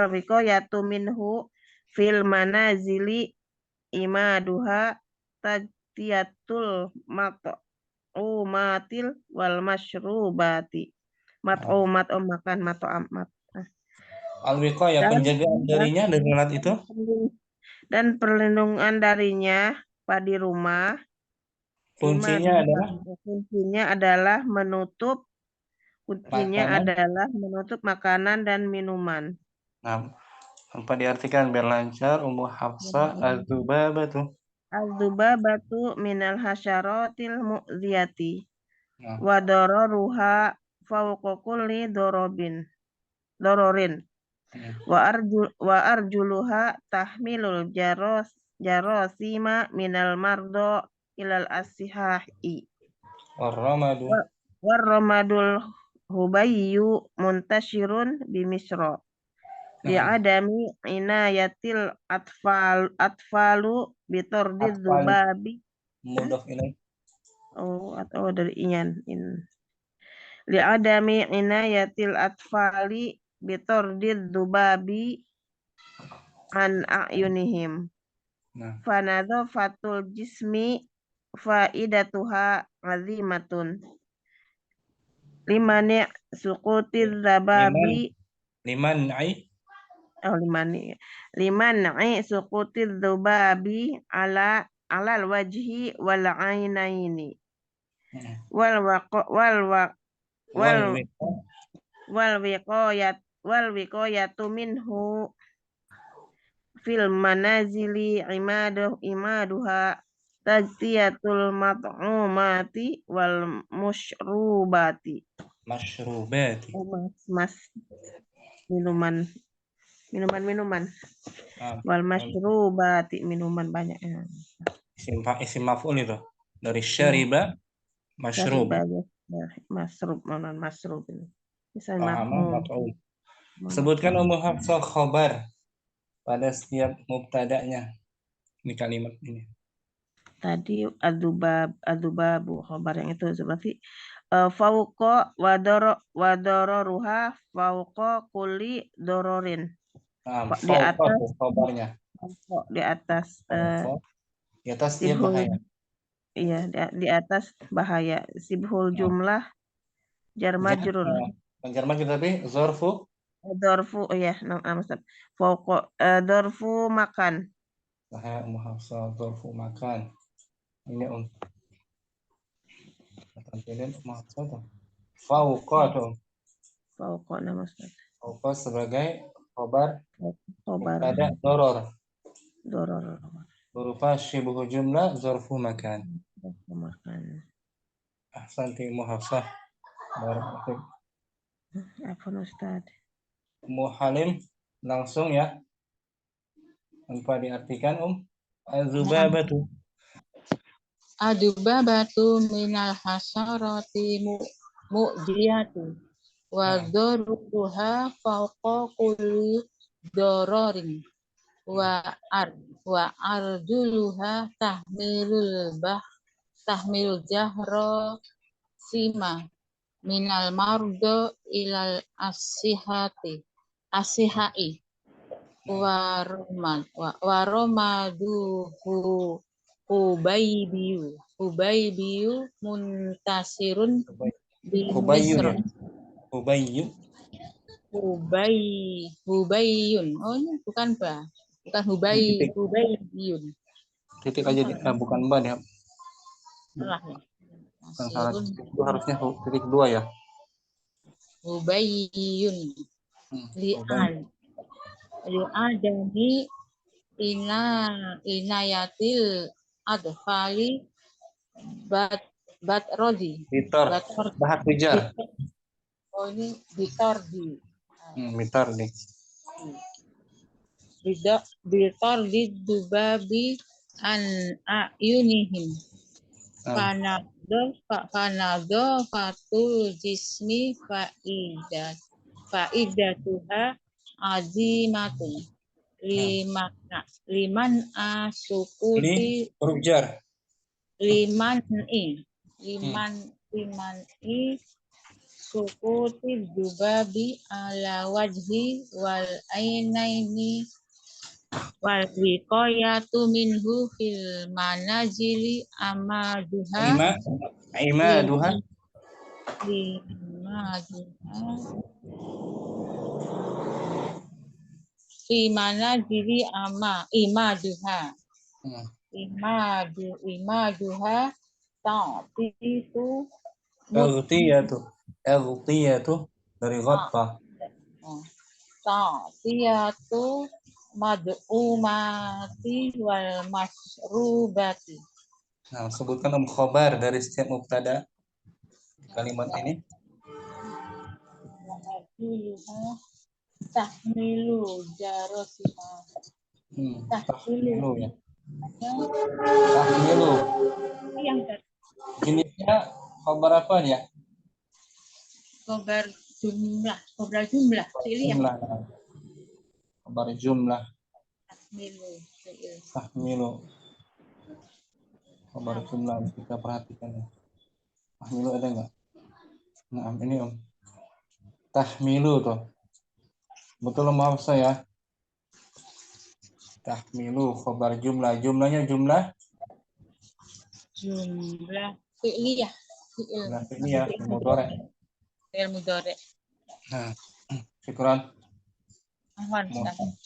wiqayatu minhu fil manazili imaduha tajtiyatul mat'umatil wal masyrubati. Mat'umat makan mat'umat. Al-wiqayah penjagaan darinya dari lalat itu. Dan perlindungan darinya di rumah. Kuncinya adalah menutup makanan dan minuman. Nah, tanpa diartikan biar lancar. Ummu Hafsah az-zubabatu. Az-zubabatu minal hasyaratil mu'ziyati. Wa dararuha fawqa kulli dororin. Wa arjuluha tahmilul jarosima minal mardo ilal asihahi. Warramadul hubayyu muntashirun bimisro. Li'adami inayatil atfalu bitordid dubabi. Mudhaf ilaih. Atau dari li'adami inayatil atfali bitordid dubabi an a'yunihim. Fanadhafatul jismi faidatuha azimatun. Limani suqutil dababi liman'i suqutil dubabi alal wajhi wal ainaini wal wiqayatu minhu fil manazili imaduha tajtiyatul mat'umati wal musyrubati. Minuman. Wal masyrubati, minuman banyak. Isim maf'ul itu. Dari syariba masyrub. Masrub ini. Misalnya maf'ul. Sebutkan Ummu Hafsah khobar pada setiap mubtada'nya. Ini kalimat ini. Tadi adzubabu khobar yang itu seperti fauqa wadororuha fauqa kulli dororin. Di atas khobarnya. Di atas setiap bahaya. Iya, di atas bahaya. Sibhul jumlah jar majrur. Jar majrur tapi zorfu. Dorfu, ya, Ustaz. Fauqa dorfu makan. Bahaya Ummu Hafsah zorfu makan. Ini tampilin Ummu Hafsah tuh. Fauqa tuh. Fauqa nama Ustaz. Fauqa sebagai khobar mubtada doror. Berupa syibhu jumlah zorfu makan. Ahsanti Ummu Hafsah. Barakallahu. Apa Ustaz? Ummu Halim langsung ya. Tanpa diartikan az-zubabatu. Adubabatu minal hasarati mu'diyatu wa daruha fawqa kulli dororin wa arjuluha tahmilul jahro sima minal mardo ilal asihai waromaduhu Hubaibiyu muntasirun di Hubayyun Misra. ya. Hubayyu. Hubayun. Oh ini bukan ba. Bukan Titik. Hubaibiyun. Titik aja bukan ban ya. Salah ya. Bukan salah. Nasirun Itu harusnya titik 2 ya. Hubayun. Hubay. Li'adami inayatil adfali batrodi. Bitar. Bahat wijar. Oh ini bitordi. Bitar nih. Bitordi dubabi an ayunihim. Fanado fatul jismi faidatuha azimatun liman asukuti Huruf jar. liman sukuti dubabi ala wajhi wal ainaini wal wiqayatu minhu fil manazili amaduha Imaduha. fi manazili imaduha imaduha ta'titu Aghtiyatu dari ghatta. ta'tiyatu mad'umati wal masrubati. Nah, sebutkan khobar dari setiap mubtada kalimat ini. Tahmilu jarosima. Tahmilu ya. Tahmilu. Jenisnya khobar apa ya? Khobar jumlah. Jumlah. Khobar jumlah. Tahmilu. Khobar jumlah kita perhatikan ya. Tahmilu ada nggak? Nah, ini Om. Tahmilu tuh. Betul maaf saya. Tahmilu khobar jumlah. Jumlahnya jumlah fi'liyah. Jumlah fi'liyah mudhari'. Fi'il mudhari'. Nah, syukran. Ahwan.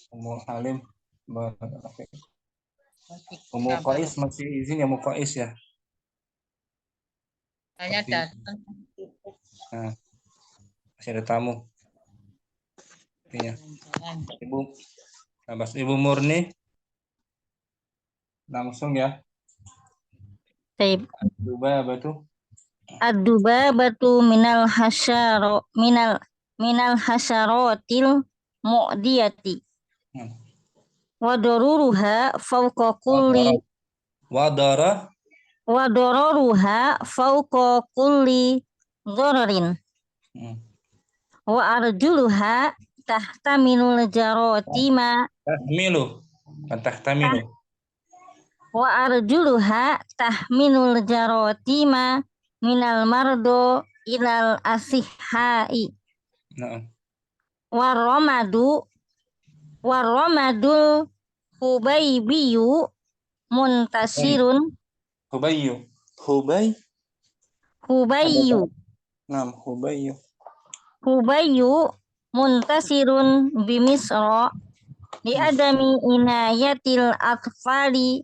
Ummu Halim. Ummu Qais masih izin ya, Ummu Qais ya. Hanya datang. Nah, masih ada tamu. Iya. Ibu Murni. Langsung ya. Taib. Dubabatu. Ad-dubabatu minal hasyaratil mu'diyati. Wa daruruha fawqa kulli dhararin. Wa arjuluha tahtamilul jaratima. Tahtamilu. Wa arjuluha tahminul jaratima minal mardo ilal asihai. Warramadul hubaybiyu muntasirun. Hubayyu muntasirun bimisra li adami inayatil atfali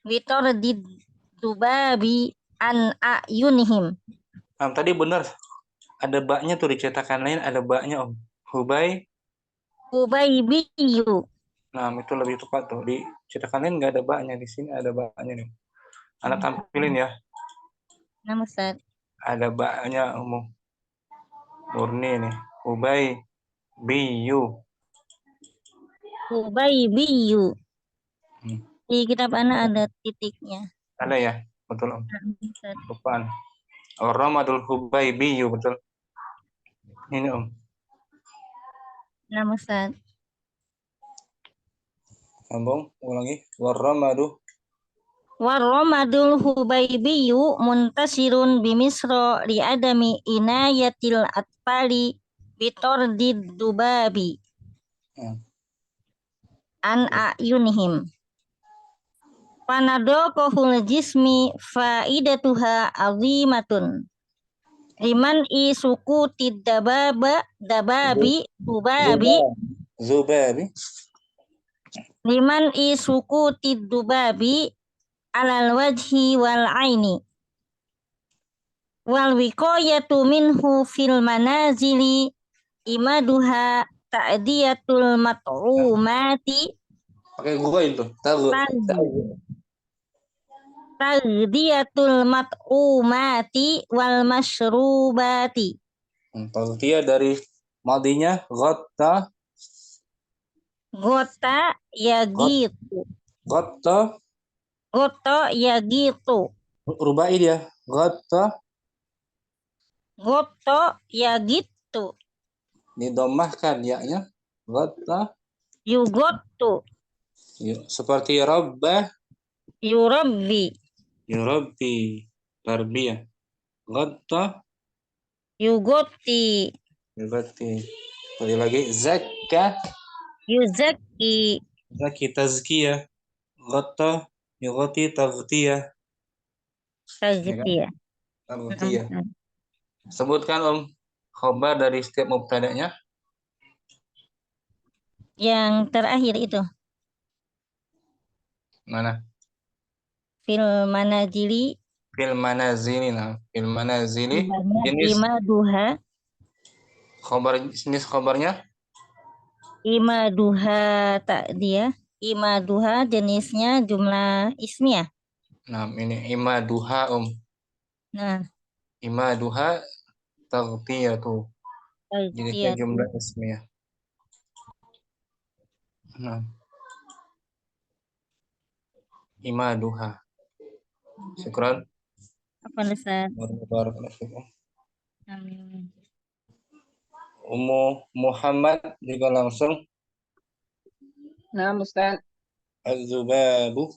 bitordid dubabi an ayunihim. Tadi benar. Ada baknya tuh di cetakan lain, ada baknya Om. Hubaybiyu. Nah, itu lebih tepat tuh. Di cetakan lain nggak ada baknya, di sini ada baknya nih. Anak tampilin ya. Nama Ustaz. Ada baknya Ummu Murni nih. Hubaybiyu. Di kitab anak ada titiknya. Ada ya? Betul Om. Depan. Ramadul Hubaybiyu, betul. Ini Om. Nama Ustaz. Sambung, ulangi. Warromadul hubaybiyu muntasirun bimisro li'adami inayatil atfali bitordid dubabi an a'yunihim. Panadokohul jismi faidatuha azimatun. Liman isukutid dababi Zubabi. liman isukutid dubabi alal wajhi wal aini wal wiqayatu minhu fil manazili imaduha ta'diyatul mat'umati Pakai gua itu. ta'diyatul mat'umati wal masyrubati. Taghtiyah dari madinya ghatta Gota yagitu goto yagitu rubai dia. Ghatta goto yagitu didomahkan ya-nya. Ghatta yugotu seperti rabbah yurabbi yurabbi tarbiyah. Ghatta yugoti berarti tadi lagi zakka yuzaki tazkiyah. Ghatta yughati taghtiyah. tazkiyah. Taghtiyah. Sebutkan khabar dari setiap mubtada'nya. Yang terakhir itu Mana? fil manazili Fil manazili. Nah, fil manazili. Jenis imaduha khabarnya imaduha ta'diyah imaduha jenisnya jumlah ismiyah. nah ini imaduha Nah, imaduha taghtiyatu. Jenisnya tazkiyah jumlah ismiyah. Nah, imaduha. Syukran. apa Ustaz? Barakallahu fikum. Amin. Ummu Muhammad juga langsung Nah, Ustaz. az-zubabatu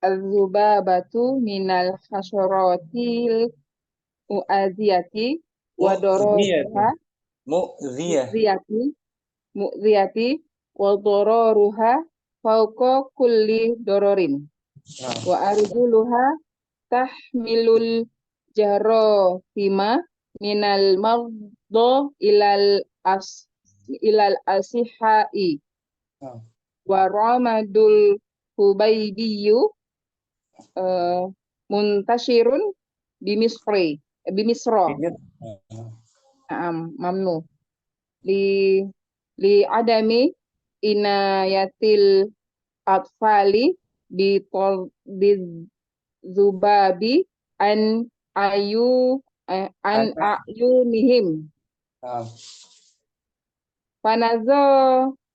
Az-zubabatu minal hasyaratil mu'adziyati wa dararuha mu'ziyah. mu'dziyati wa dararuha fauqa kulli dararin Nah, wa arjuluha tahmilul jarahima minal mardo ilal asihai nah. wa ramadul hubaybiyu muntashirun bimisro mamnu li adami inayatil atfali di zubabi an ayunihim Nah,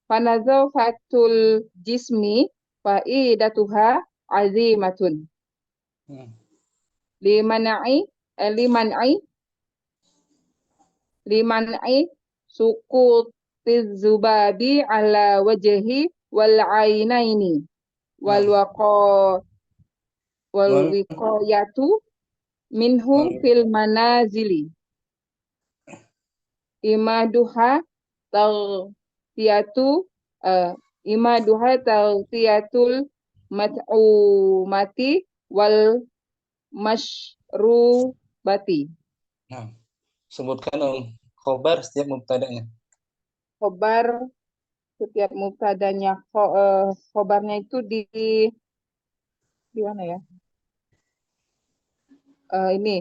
Panazo fatul jismi faidatuha azimatun liman'i sukuti zubabi ala wajhi wal ainaini wal wiqayatu minhu fil manazili imaduha tagtiyatul mat'umati wal masyrubati. nah. Sebutkan khabar setiap mubtada'nya. Khobar setiap mubtadanya khobarnya itu di mana ya? Ini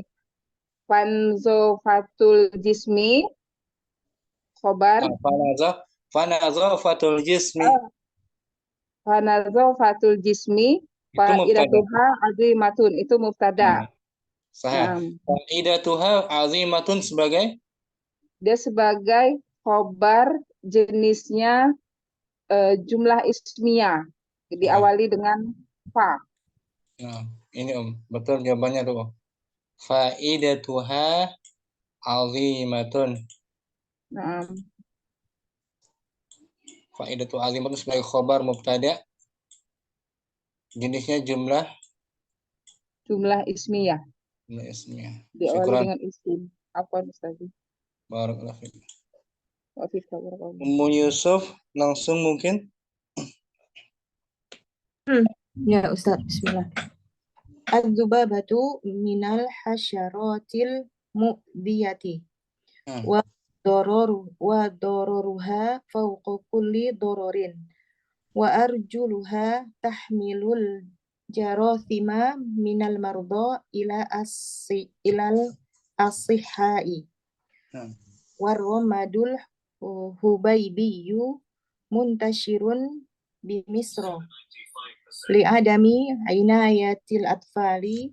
fanzofatul jismi khobar Fanazafatul jismi fanazofatul jismi itu mubtada. faidatuha azimatun itu mubtada. Sahih. Faidatuha azimatun sebagai Dia sebagai khobar jenisnya jumlah ismiyah diawali dengan fa. Nah, ini betul jawabannya tuh. Faidatuha azimatun. Faidatu azimatun sebagai khobar mubtada Jenisnya jumlah Jumlah ismiyah. ismiyah. Diawali Syukran. dengan isim. Apa Ustaz? Barakallahu fiik. Wa fika barakallahu. Ummu Yusuf langsung mungkin. Ya Ustaz, bismillah. Az-zubabatu minal hasyaratil mu'diyati. Hmm. Wa dororuha fawqa kulli dororin. Wa arjuluha tahmilul jarathima minal marda ilal asihai. Hmm. Warramadul hubaybiyu muntashirun bimisro li'adami inayatil atfali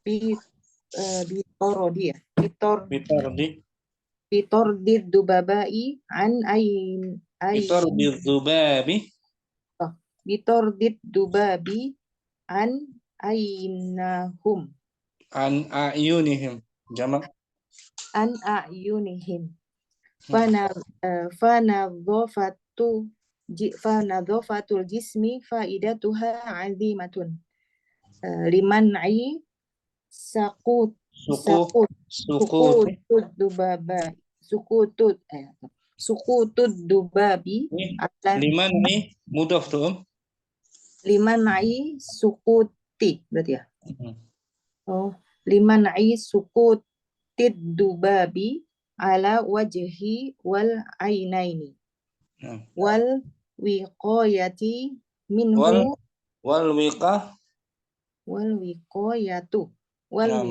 bitorodi Bitardi. bitordid dubabai an Bitardi dzubabi. bitordid dubabi an ainahum An ayunihim. Jamak. an ayunihim fanadhafatul jismi faidatuha azimatun liman'i Suku. sukutud dubabi ala Liman nih mudaf tuh. liman'i sukuti berarti ya. Hmm. Oh, liman'i sukutid dubabi ala wajhi wal ainaini Hmm. wal wiqayati minhu Wal wiqah. wal wiqayatu Nah,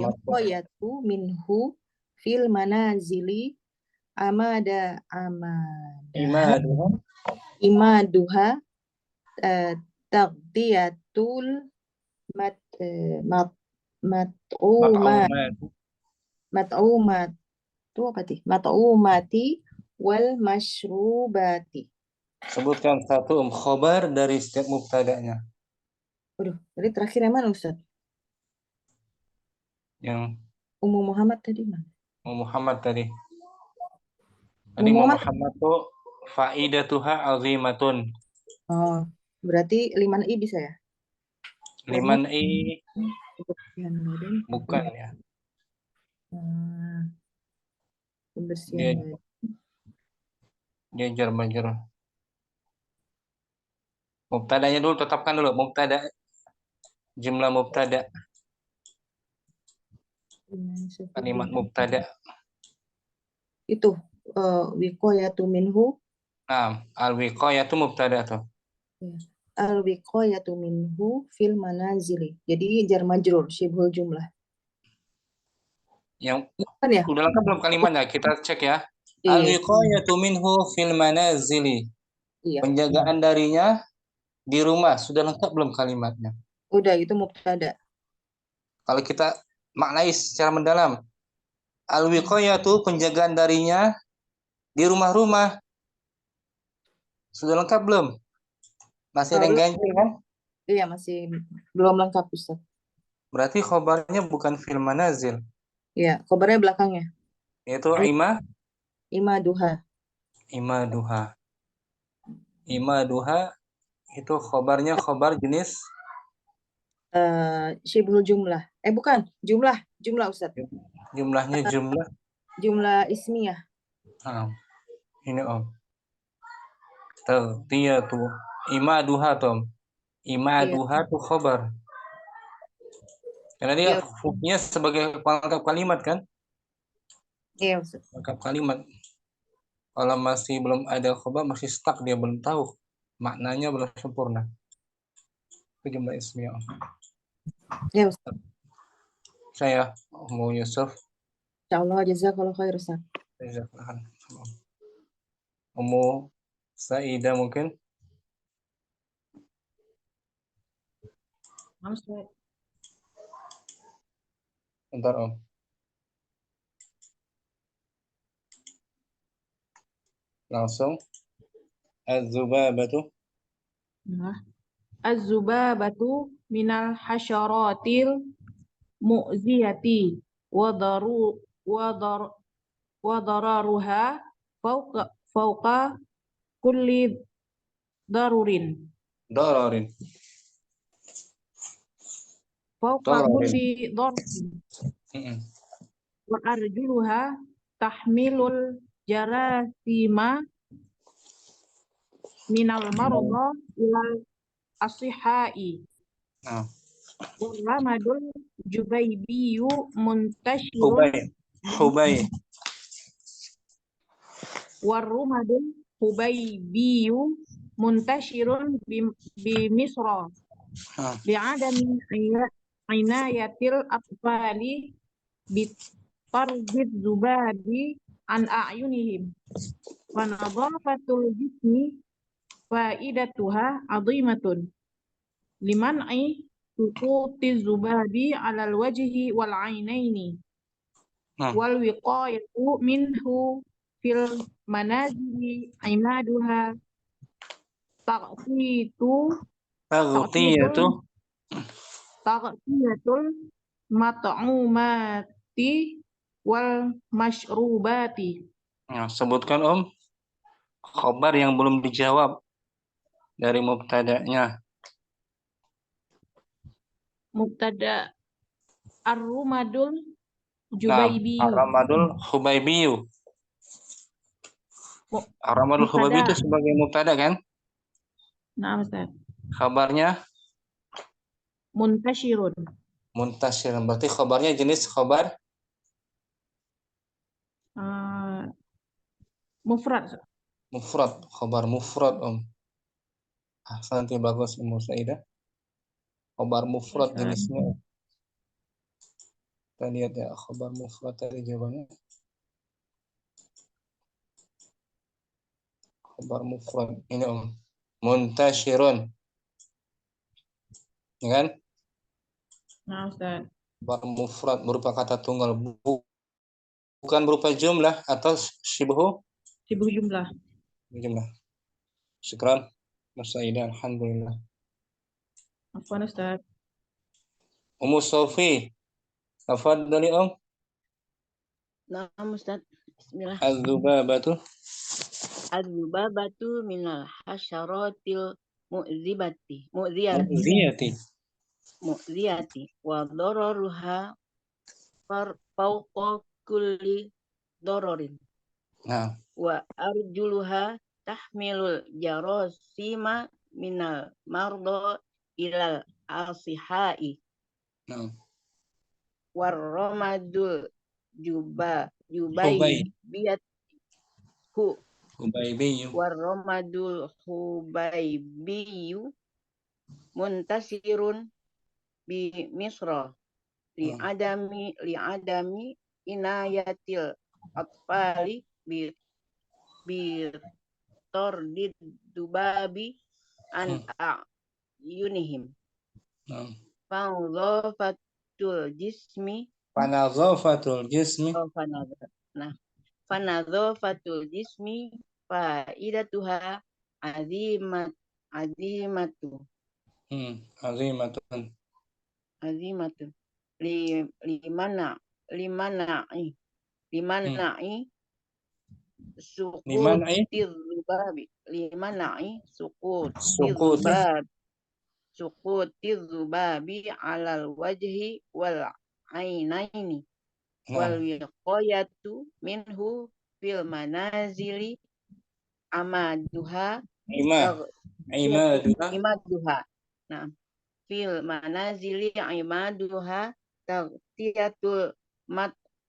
minhu fil manazili imaduha taqdiyatul mat'umat itu apa sih? Mat'umati wal masyrubati. Sebutkan satu khobar dari setiap mubtada'nya. Waduh, tadi terakhir yang mana Ustaz? Yang Ummu Muhammad tadi mana? Muhammad tadi. Tadi Muhammad tuh faidatuha azimatun. Oh, berarti liman i bisa ya? Liman bukan ya. Pembersihan badan. Dia jar majrur. Mubtada'nya dulu, tetapkan dulu mubtada. Jumlah mubtada. Kalimat mubtada. Itu wiqayatu minhu. Nah, al-wiqayatu mubtada tuh. Al-wiqayatu minhu fil manazili. Jadi jar majrur syibhul jumlah. Yang Bukan ya? udah lengkap belum kalimatnya? Kita cek ya. Iya. Al-wiqayatu minhu fil manazili. Iya. Penjagaan darinya di rumah. Sudah lengkap belum kalimatnya? Udah, itu mubtada. Kalau kita maknai secara mendalam, al-wiqayatu penjagaan darinya di rumah-rumah. Sudah lengkap belum? Masih ada yang ganjil kan? Iya, masih belum lengkap Ustaz. Berarti khobarnya bukan fil manazil. Iya, khobarnya belakangnya. Yaitu Imaduha. Imaduha itu khobarnya khobar jenis Syibhul jumlah. Bukan, jumlah Ustaz. jumlahnya Jumlah ismiyah. Ini Om. Taghtiyatu imaduha Tom. Imaduha tuh khobar. Karena dia hukumnya sebagai pelengkap kalimat kan? Iya Ustaz. Pelengkap kalimat. Kalau masih belum ada khobar, masih stuck, dia belum tahu maknanya, belum sempurna. Itu jumlah ismiyah. Iya Ustaz. Saya Ummu Yusuf. Insyaallah jazakallahu khair Ustaz. Ummu Saidah mungkin. Bentar Om. Langsung. Az-zubabatu. Az-zubabatu minal hasyaratil mu'ziyati wa dararuha fauqa kulli dararin. fauqa Dororin. kulli dharfin Mm-mm. wa arjuluha tahmilul jarasima minal marada ilal asihai Nah, waramadul jubaybiyu Hubay. muntashirun Hubay. warumadul hubaybiyu muntashirun bi Misra Nah, bi'adami inayatil atfali bitarbid zubabi an a'yunihim wa nadhafatul jismi faidatuha azimatun liman'i suquti zubabi alal wajhi wal ainaini nah. wal wiqayatu minhu fil manazili imaduha taqsitu Taghtiyatu. taqsiyatul mat'umati wal masyrubati. Nah, sebutkan khobar yang belum dijawab dari mubtada'nya. Mubtada ar-rumadul Nah, jubaybiyu. Ar-Ramadul Hubaybiyu. Mu- Ar-Ramadul Hubaybiyu itu Mubtada. sebagai mubtada kan? Nah, Ustaz. Khabarnya Muntashirun. muntasyir. Berarti khabarnya jenis khabar Mufrad. mufrad. Khabar mufrad, Nanti bagus, Ummu Saidah. Khabar mufrad Ustaz. jenisnya. Kita lihat ya, khabar mufrad tadi jawabannya. Khabar mufrad. Ini muntashirun. Ya kan? Nah, Ustaz. Khabar mufrad berupa kata tunggal. Bukan berupa jumlah atau syibhu Sibuk jumlah. jumlah. Syukran. Masaidah, alhamdulillah. Afwan, Ustaz. Ummu Sofi. Tafadhali, Nah, Ustaz. Bismillah. Az-Zubabatu. Az-zubabatu minal hasyaratil mu'zibati. Mu'ziyati. Mu'ziyati. Wa dararuha fawqa kulli dararin. Nah, Wa arjuluha tahmilul jarosima minal mardo ilal asihai. nah. Warramadul Hubay. jubaybiyathu. Hubaybiyu. Warramadul hubaybiyu muntasirun bi Misra li'adami inayatil atfali bi tordid dubabi an a'yunihim Nah. fanadhafatul jismi Panadhafatul jismi. fanadhafatul jismi faidatuha azimatu Azimatun. limana'i Liman'i sukuti. suqutir zubabi alal wajhi wal ainaini wal Nah, wiqayatu minhu fil manazili amaduha imaduha. imaduha. Nah, fil manazili imaduha tagtiyatul mat'umati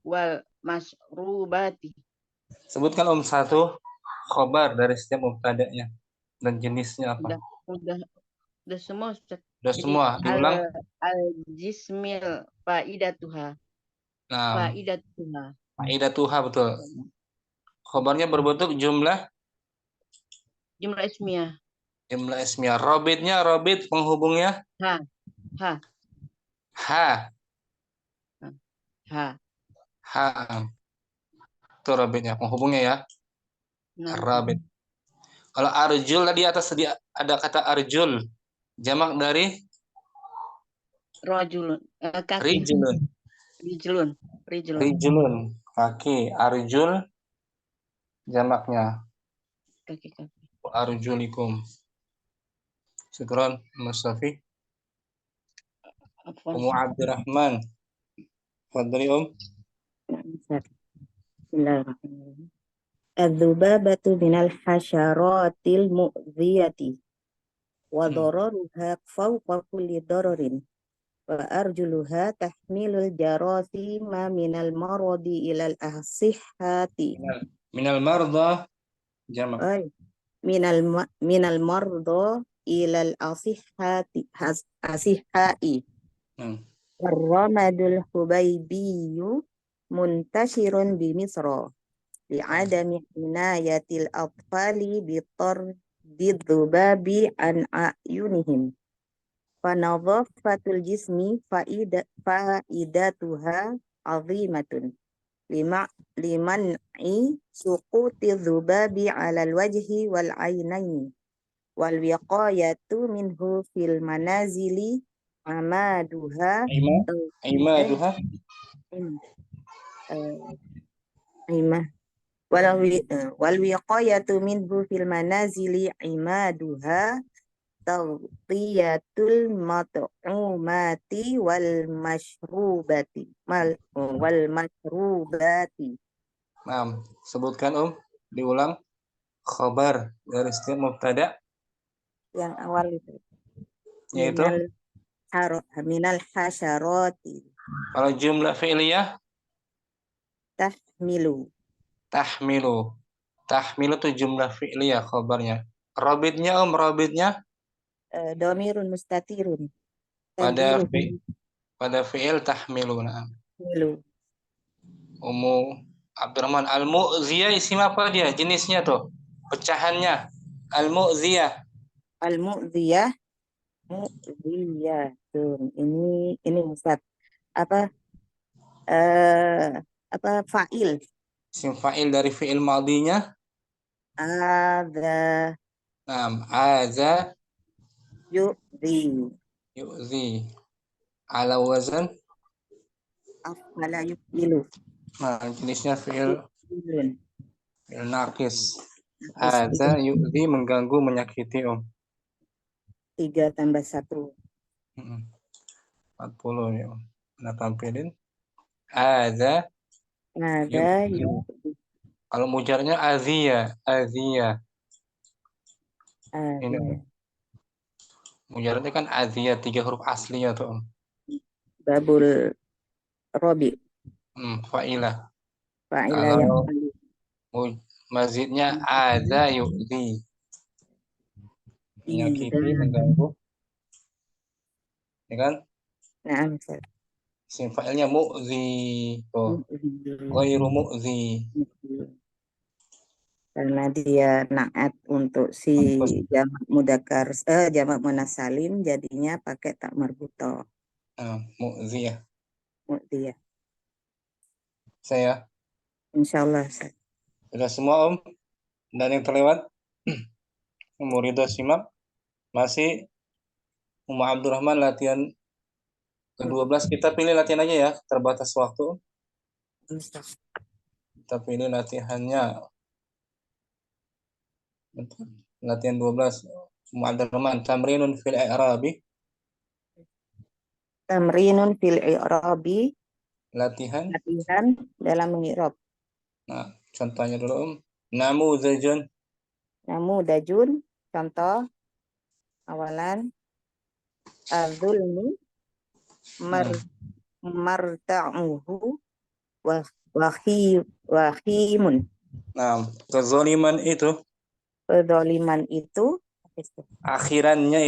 wal masrubati. Sebutkan satu khobar dari setiap mubtada'nya dan jenisnya apa? Udah semua, Ustaz. Udah Jadi semua, diulang. al jismil faidatuha. Nah, faidatuha betul. Khobarnya berbentuk jumlah Jumlah ismiyah. jumlah ismiyah. Robit penghubungnya Ha. Itu robitnya, penghubungnya ya. Nah, Rabit. Kalau arjul tadi atas ada kata arjul. Jamak dari rajulun, kaki. rijlun. Rijlun. Rijlun, kaki. Arjul jamaknya. Kaki. Arjulikum. Syukran, Mas Safi. Afwan. Ummu Abdurrahman. Fadli Bismillahirrahmanirrahim. Adzubabatu minal hasyaratil mu'dziyati wa dararuha fawqa kulli dararin wa arjuluha tahmilul jarasima minal maradi ilal ahsihati minal marda jamak. ay minal marda ilal asihai warramadul hubaybiyu muntashirun bi Misra li'adami inayatil atfali bitardidzubabi an a'yunihim fanadhafatul jismi faidatuha azimatun liman'i suquti dzubabi alal wajhi wal ainaini wal wiqayatu minhu fil manazili amaduha Imaduha imah wal wiqayatu minhu fil manazili imaduha taghtiyatul mat'umati wal mashrubati Nah, sebutkan diulang khabar dari setiap mubtada yang awal itu yaitu minal hasyarati kalau jumlah fi'liyah tahmilu tahmilu itu jumlah fi'liyah khabarnya. Rabitnya rabitnya domirun mustatirun pada taqdiruhu fi'il tahmilu. Nah. milu Ummu Abdurrahman al-mu'ziyah isim apa dia? Jenisnya tuh. Pecahannya. Al-mu'ziyah. al-mu'dziyah ini Ustaz apa fa'il Isim fa'il dari fi'il madinya. ada Aza yu'zi yu'zi. Ala wazan. afala yu'milu Nah, jenisnya fi'il naqis. Aza Aza yu'zi mengganggu menyakiti 3 tambah 1 40 ya. Nah, tampilin. Aza ada kalau mujarnya azia. Ini mujarnya kan azia 3 huruf aslinya tuh. babul robi Fa'ilah. fa'ilah yang Kalau mazidnya aza yu'zi. Menyakiti, mengganggu. Ya kan? nah Isim fa'ilnya mu'zi. Ghairu mu'zi. karena dia naat untuk si jamak mudzakkar jamak muannas salim jadinya pakai tak marbuto Mu'ziyah. mu'dziyah Saya insyaallah sudah semua dan yang terlewat Ridho simak masih Ummu Abdurrahman latihan ke-12 kita pilih latihan aja ya terbatas waktu kita pilih latihannya latihan 12 Ummu Abdurrahman tamrinun fil i'rabi latihan dalam mengi'rab. Nah contohnya dulu namuzajun contoh awalan az-zulmu marta'uhu wahimun. Nah, kezaliman itu Kezaliman itu akhirannya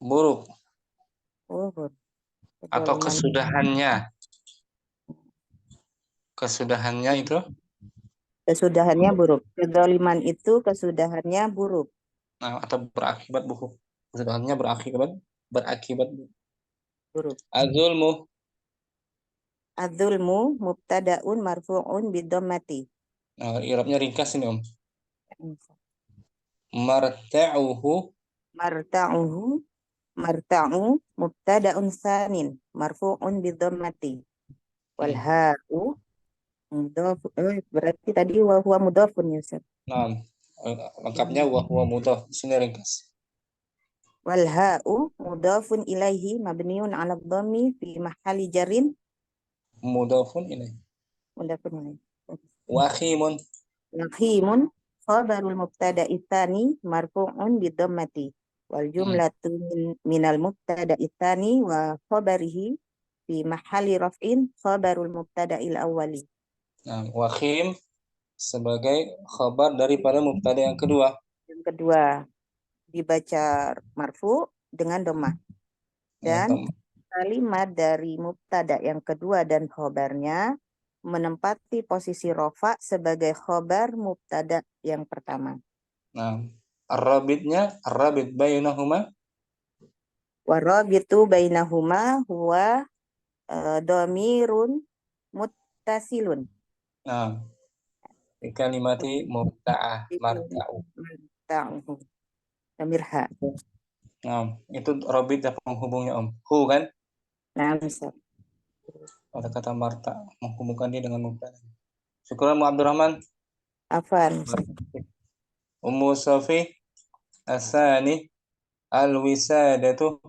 buruk atau kesudahannya itu buruk. Kezaliman itu kesudahannya buruk. Nah, atau berakibat buruk. Kesudahannya berakibat buruk. Az-zulmu mubtada'un marfu'un bidhammati. Nah, i'rabnya ringkas ini, Marta'u mubtada'un tsanin marfu'un bidhammati. Wal ha'u mudhaf berarti tadi wa huwa mudhafun ya Ustaz. Nah, lengkapnya wa huwa mudhaf. Sini ringkas. Wal ha'u mudhafun ilaihi mabniun 'ala dhammi fi mahalli jarrin Mudhafun ilaih. mudhafun ilaihi. Wa khimun. Yakhimun khabarul mubtada'i tsani marfu'un bidhammati wal jumlatu minal mubtada'i tsani wa khabarihi fi mahalli raf'in khabarul mubtada'il awwali. Nah, wa khim sebagai khabar daripada mubtada yang kedua. Yang kedua dibaca marfu dengan dhammah Ya, dan kalimat dari mubtada yang kedua dan khobarnya menempati posisi rofa sebagai khobar mubtada yang pertama. nah, ar-rabit bainahuma Warabitu bainahuma huwa dhamirun muttasilun. nah, di kalimati mubta'ah marta'u. Ta'uhu. Dhamir ha. Nah, itu rabit yang penghubungnya hu kan? Nah, misal. Pada kata marta menghubungkan dia dengan mubtada. Syukran Mu Abdurrahman. Afan. Ummu Safi asani al-wisadatu.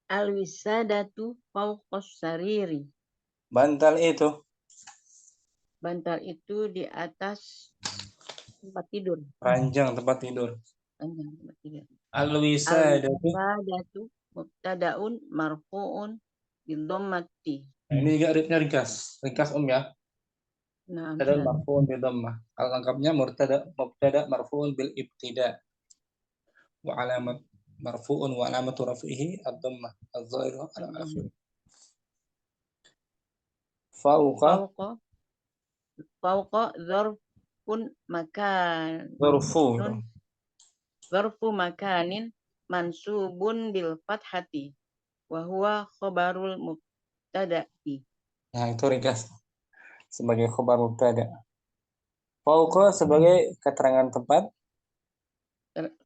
Al-wisadatu fawqas sariri. Bantal itu. Bantal itu di atas tempat tidur. Ranjang tempat tidur. Ranjang tempat tidur. Al-wisadatu. Al-wisadatu mubtadaun marfu'un bidhammati. Nah, ini juga ringkas. Ringkas ya. Nah, Mubtada marfu'un bi dhammah. Kalau lengkapnya mubtada marfu'un bil ibtida. Wa alamat marfu'un wa alamatu raf'ihi ad-dhammah adh-dhahirah ala akhir. Fauqa fawqa zarfun makan. Zarfu makanin mansubun bil fathati wa huwa khabarul mubtada'i. Nah, itu ringkas sebagai khabar mubtada. Fauqa sebagai keterangan tempat,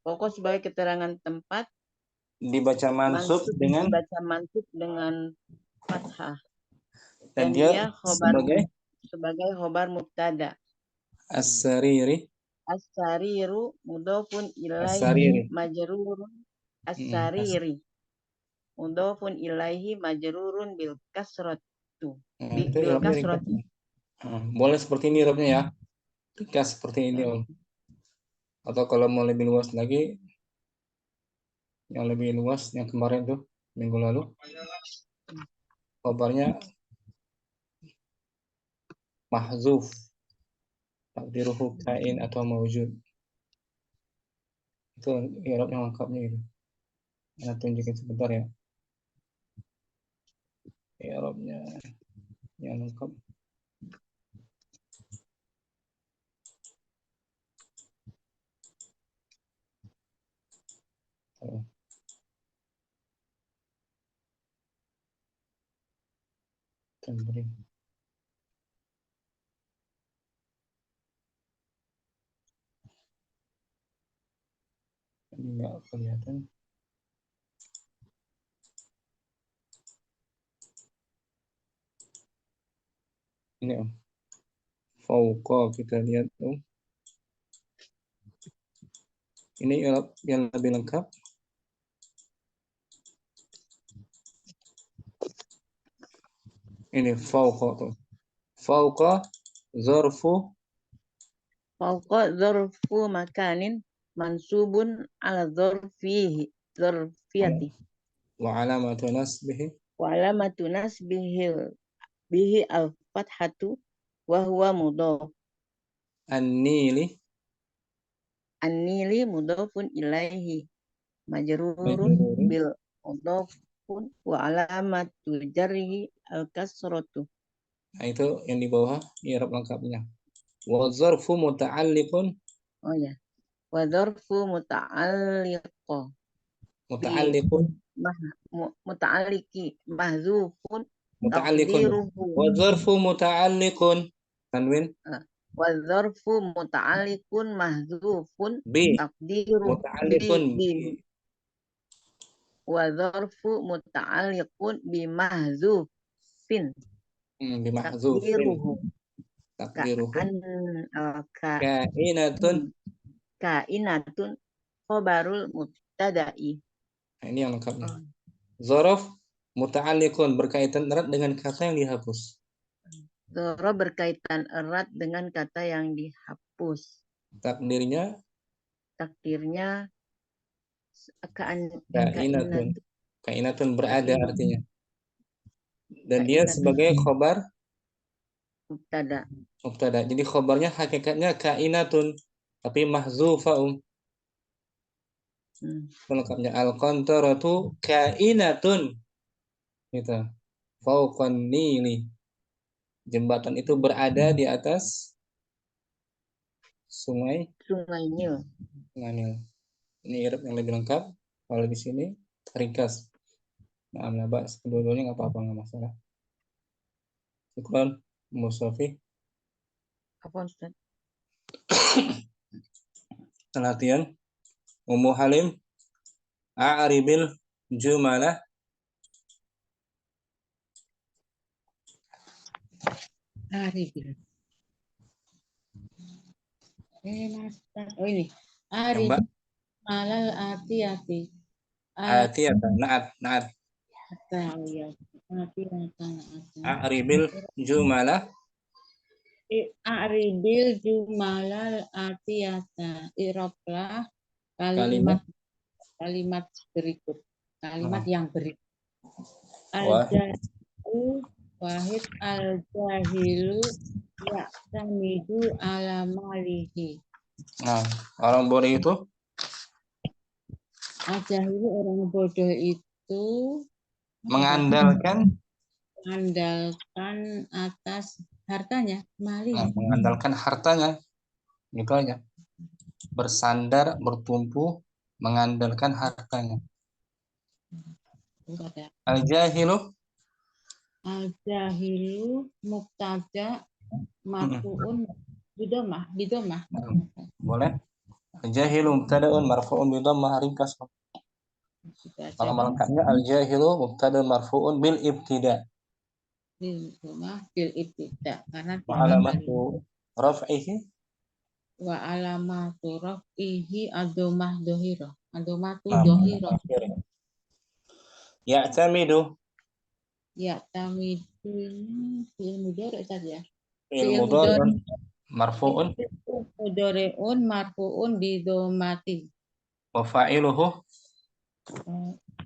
Pokok sebagai keterangan tempat dibaca mansub dengan dibaca mansub dengan fathah dan dan dia dia sebagai khobar mubtada. as-sariri. As-sariru mudhafun As-sariri. ilaihi majrurun. As-sariri mudhafun ilaihi majrurun bil kasratu. Itu Bil i'rabnya kasrati. Boleh seperti ini i'rabnya ya. Ringkas seperti ini Om. Atau kalau mau lebih luas lagi, yang lebih luas yang kemarin tuh minggu lalu, kabarnya mahzuf, takdiruhu kain atau mawjud. Itu i'rab yang lengkapnya itu. Saya tunjukin sebentar ya. I'rabnya yang lengkap. Tamrin. Ini nggak kelihatan. Ini Om. Fauqa kita lihat Om. Ini i'rab yang lebih lengkap. Ini fauqa tuh. Fauqa zarfu Fawqa zarfu makanin mansubun ala zarfiyati. wa alamatu nasbihi Wa alamatu bihi al-fathatu wa huwa mudhaf. an-nili An-nili mudhafun ilaihi majrurun bil mudhafun wa alamatu jarrihi al-kasratu. Nah, itu yang di bawah i'rab lengkapnya. Wa zarfu muta'alliqun. Oh ya. Wa dzarfu muta'alliqi mahzufun taqdiruhu. Wa zarfu muta'alliqun. Tanwin. Wa dzarfu muta'alliqun mahzufun Bi. taqdiruhu. Muta'alliqun bi. Wa dzarfu muta'alliqun bi mahzufin. Bi mahzufin. Taqdiruhu. Kainatun. Kainatun khobarul mubtada'i. Nah, ini yang lengkapnya. Oh, Zorof muta'alliqun berkaitan erat dengan kata yang dihapus. Zorof berkaitan erat dengan kata yang dihapus. Takdirnya Takdirnya kainatun. Kainatun berada Kainatun. artinya. Dan dia Kainatun. sebagai khobar Mubtada. mubtada. Jadi khobarnya hakikatnya kainatun tapi mahzufaum. Lengkapnya al-qantaratu kainatun. Gitu. Fauqan nili. Jembatan itu berada di atas sungai Nil. Nil. Ini irab yang lebih lengkap. Kalau di sini ringkas. Nah, nabak kedua-duanya nggak apa-apa, nggak masalah. Syukran, Musofi. Apa Ustaz? Latihan. Ummu Halim. A'ribil jumalah. Aribil. Oh ini. Yang Arif Mbak. alal ati-ati. Atiyatan. Naat. Tahu ya. Ati-atan. A'ribil jumalah. A'ribil jumalal atiyata. Iroblah kalimat berikut. Kalimat yang berikut. Al-jahilu wahid al-jahilu ya'tamidu ala malihi. Nah, orang bodoh itu Al-jahilu orang bodoh itu mengandalkan atas hartanya, malihi. mengandalkan hartanya. Gitu aja. Bersandar, bertumpu, mengandalkan hartanya. Al-jahilu Mubtada marfu'un bidomah. boleh. Al-jahilu mubtada'un marfu'un bi dhammah, ringkas. Kalau melengkapnya al-jahilu mubtada marfu'un bil ibtida. Bil ibtida karena Wa alamatu raf'ihi adomah dohiro. Adomatu dohiro. Ya'tamidu Ya'tamidu fi'il mudhari' saja. fi'il mudhari' marfu'un Mudhari'un marfu'un bi dhammati. wa fa'iluhu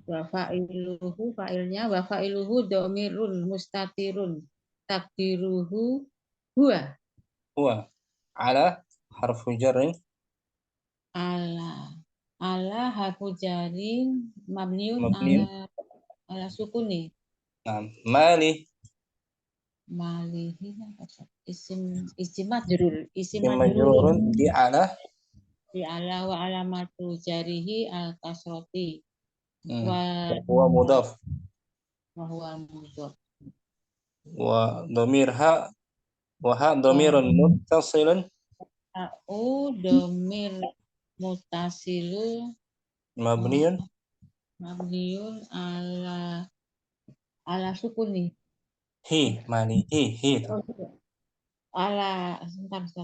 Fa'ilnya wa fa'iluhu dhamirun mustatirun takdiruhu huwa ala harfu jarrin ala harfu jarin mabniun ala sukuni. Mali isim majrurun di ala wa alamatu jarihi al kasroti wa huwa mudhaf wa huwa mudhaf wa dhamirha wa ha dhamirun muttasilun dhamir muttasilu mabniun ala sukuni mali ala sebentar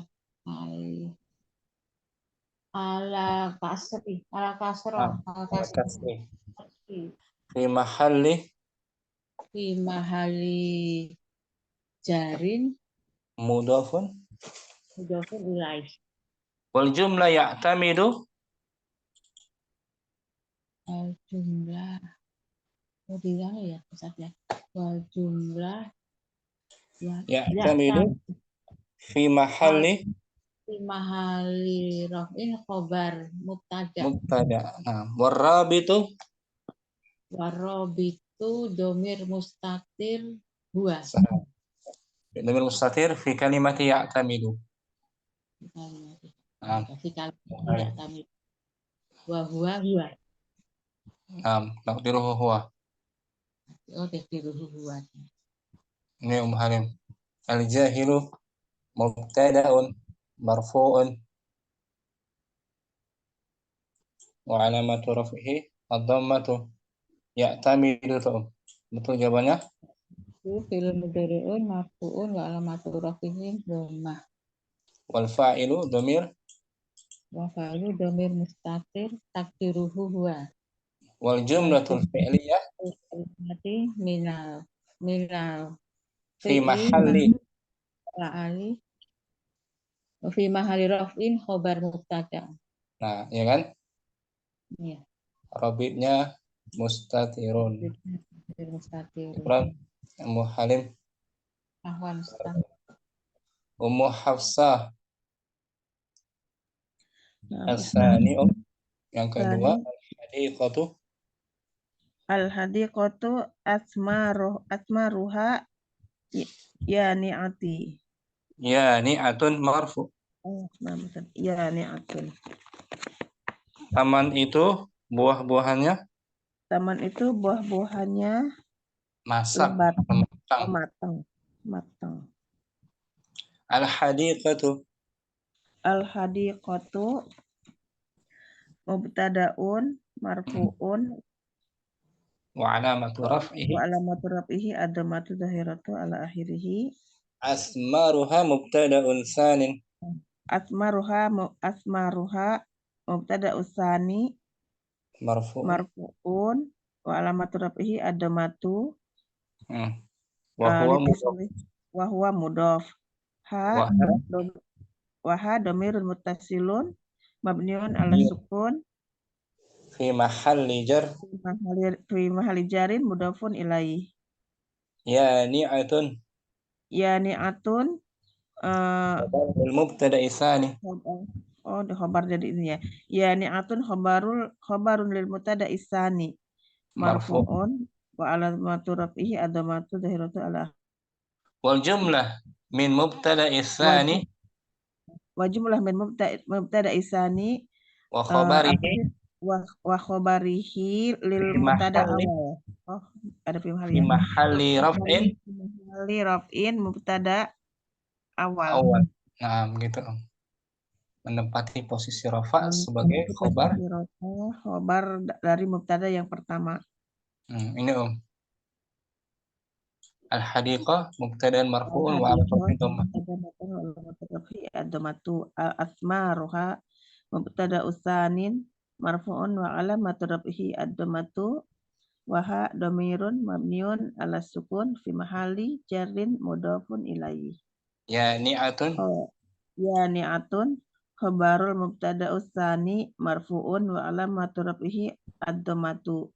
ala kasroh fi mahalli jarin mudhafun ilaih. wal jumla ya'tamidu Jumlah ya Ustaz ya. Wal jumlah ya'tamidu fi mahalli raf'in khobar mubtada. Warabitu domir mustatir huwa. Domir mustatir fi kalimati ya'tamidu. Fi kalimati ya'tamidu. Wa huwa. Taqdiruhu huwa. Taqdiruhu huwa. Ini Halim. Al-jahilu mubtada'un marfu'un wa alamatu raf'ihi ad-dhammatu ya'tamidu. Betul jawabannya? Fi'il mudhari'un marfu'un wa alamatu raf'ihi dhammah. Wal fa'ilu dhamir Wa fa'ilu dhamir mustatir takdiruhu huwa. Wal jumlatul fi'liyah Berarti minal fi fi'li mahalli. fa'ali fi mahali raf'in khobar mubtada. Nah, ya kan? Iya. Rabitnya mustatirun. Mustatir. Ikram, Ummu Halim, Ahwan Ustaz. Ummu Hafsah, Nah, Ustaz. As-sani, yang kedua, Tsani. al-hadiqatu, Al-hadiqatu asmaruha yani'ati. yani'atun marfu. Oh, nah, Ustaz. Yani'atun. Taman itu buah-buahannya Taman itu buah-buahannya masak, lebat, matang. matang. Matang. Al-hadiqatu, Al-hadiqatu mubtadaun marfuun wa alamatu raf'ihi, wa alamatu raf'ihi adamatu zahiratu ala akhirih. asmaruha mubtada'un sanin, Asmaruha mubtada usani marfu'un. marfuun wa alamatu raf'ihi adamatu Wa huwa mudhaf. litisli wa huwa mudhaf. Wa Waha domirun muttasilun mabniun ala sukun fi mahalli jar, fi mahali jarin mudhafun ilaih. yani'atun, Yani'atun wal mubtada'i sani, oh di khobar jadi ini ya. Yani'atun khobarun lil mubtada isani marfu'. marfuun wa alamatu raf'ihi adamatu zahiratu ala Wal jumlah min mubtada'i sani wa jumlah min mubtada isani wa apa khabarihi sih? Wa khobarihi lil fi mubtada mahalli awal. Oh, ada fi mahal fi ya. mahalli raf'in Mahali raf'in mubtada awal. awal. Nah, begitu. Menempati posisi rafa sebagai khobar. Khobar dari mubtada yang pertama. Ini al-hadiqah mubtada'an marfu'un wa alamatu dhammah. Ad-dhammatu asmaruha mubtada usanin marfu'un wa alamatu raf'ihi ad-dhammatu wa ha dhamirun mabniun ala sukun fi mahali jarrin mudhafun ilaihi. Yani'atun, Yani'atun khabarul mubtada usani marfu'un wa alamatu raf'ihi ad-dhammatu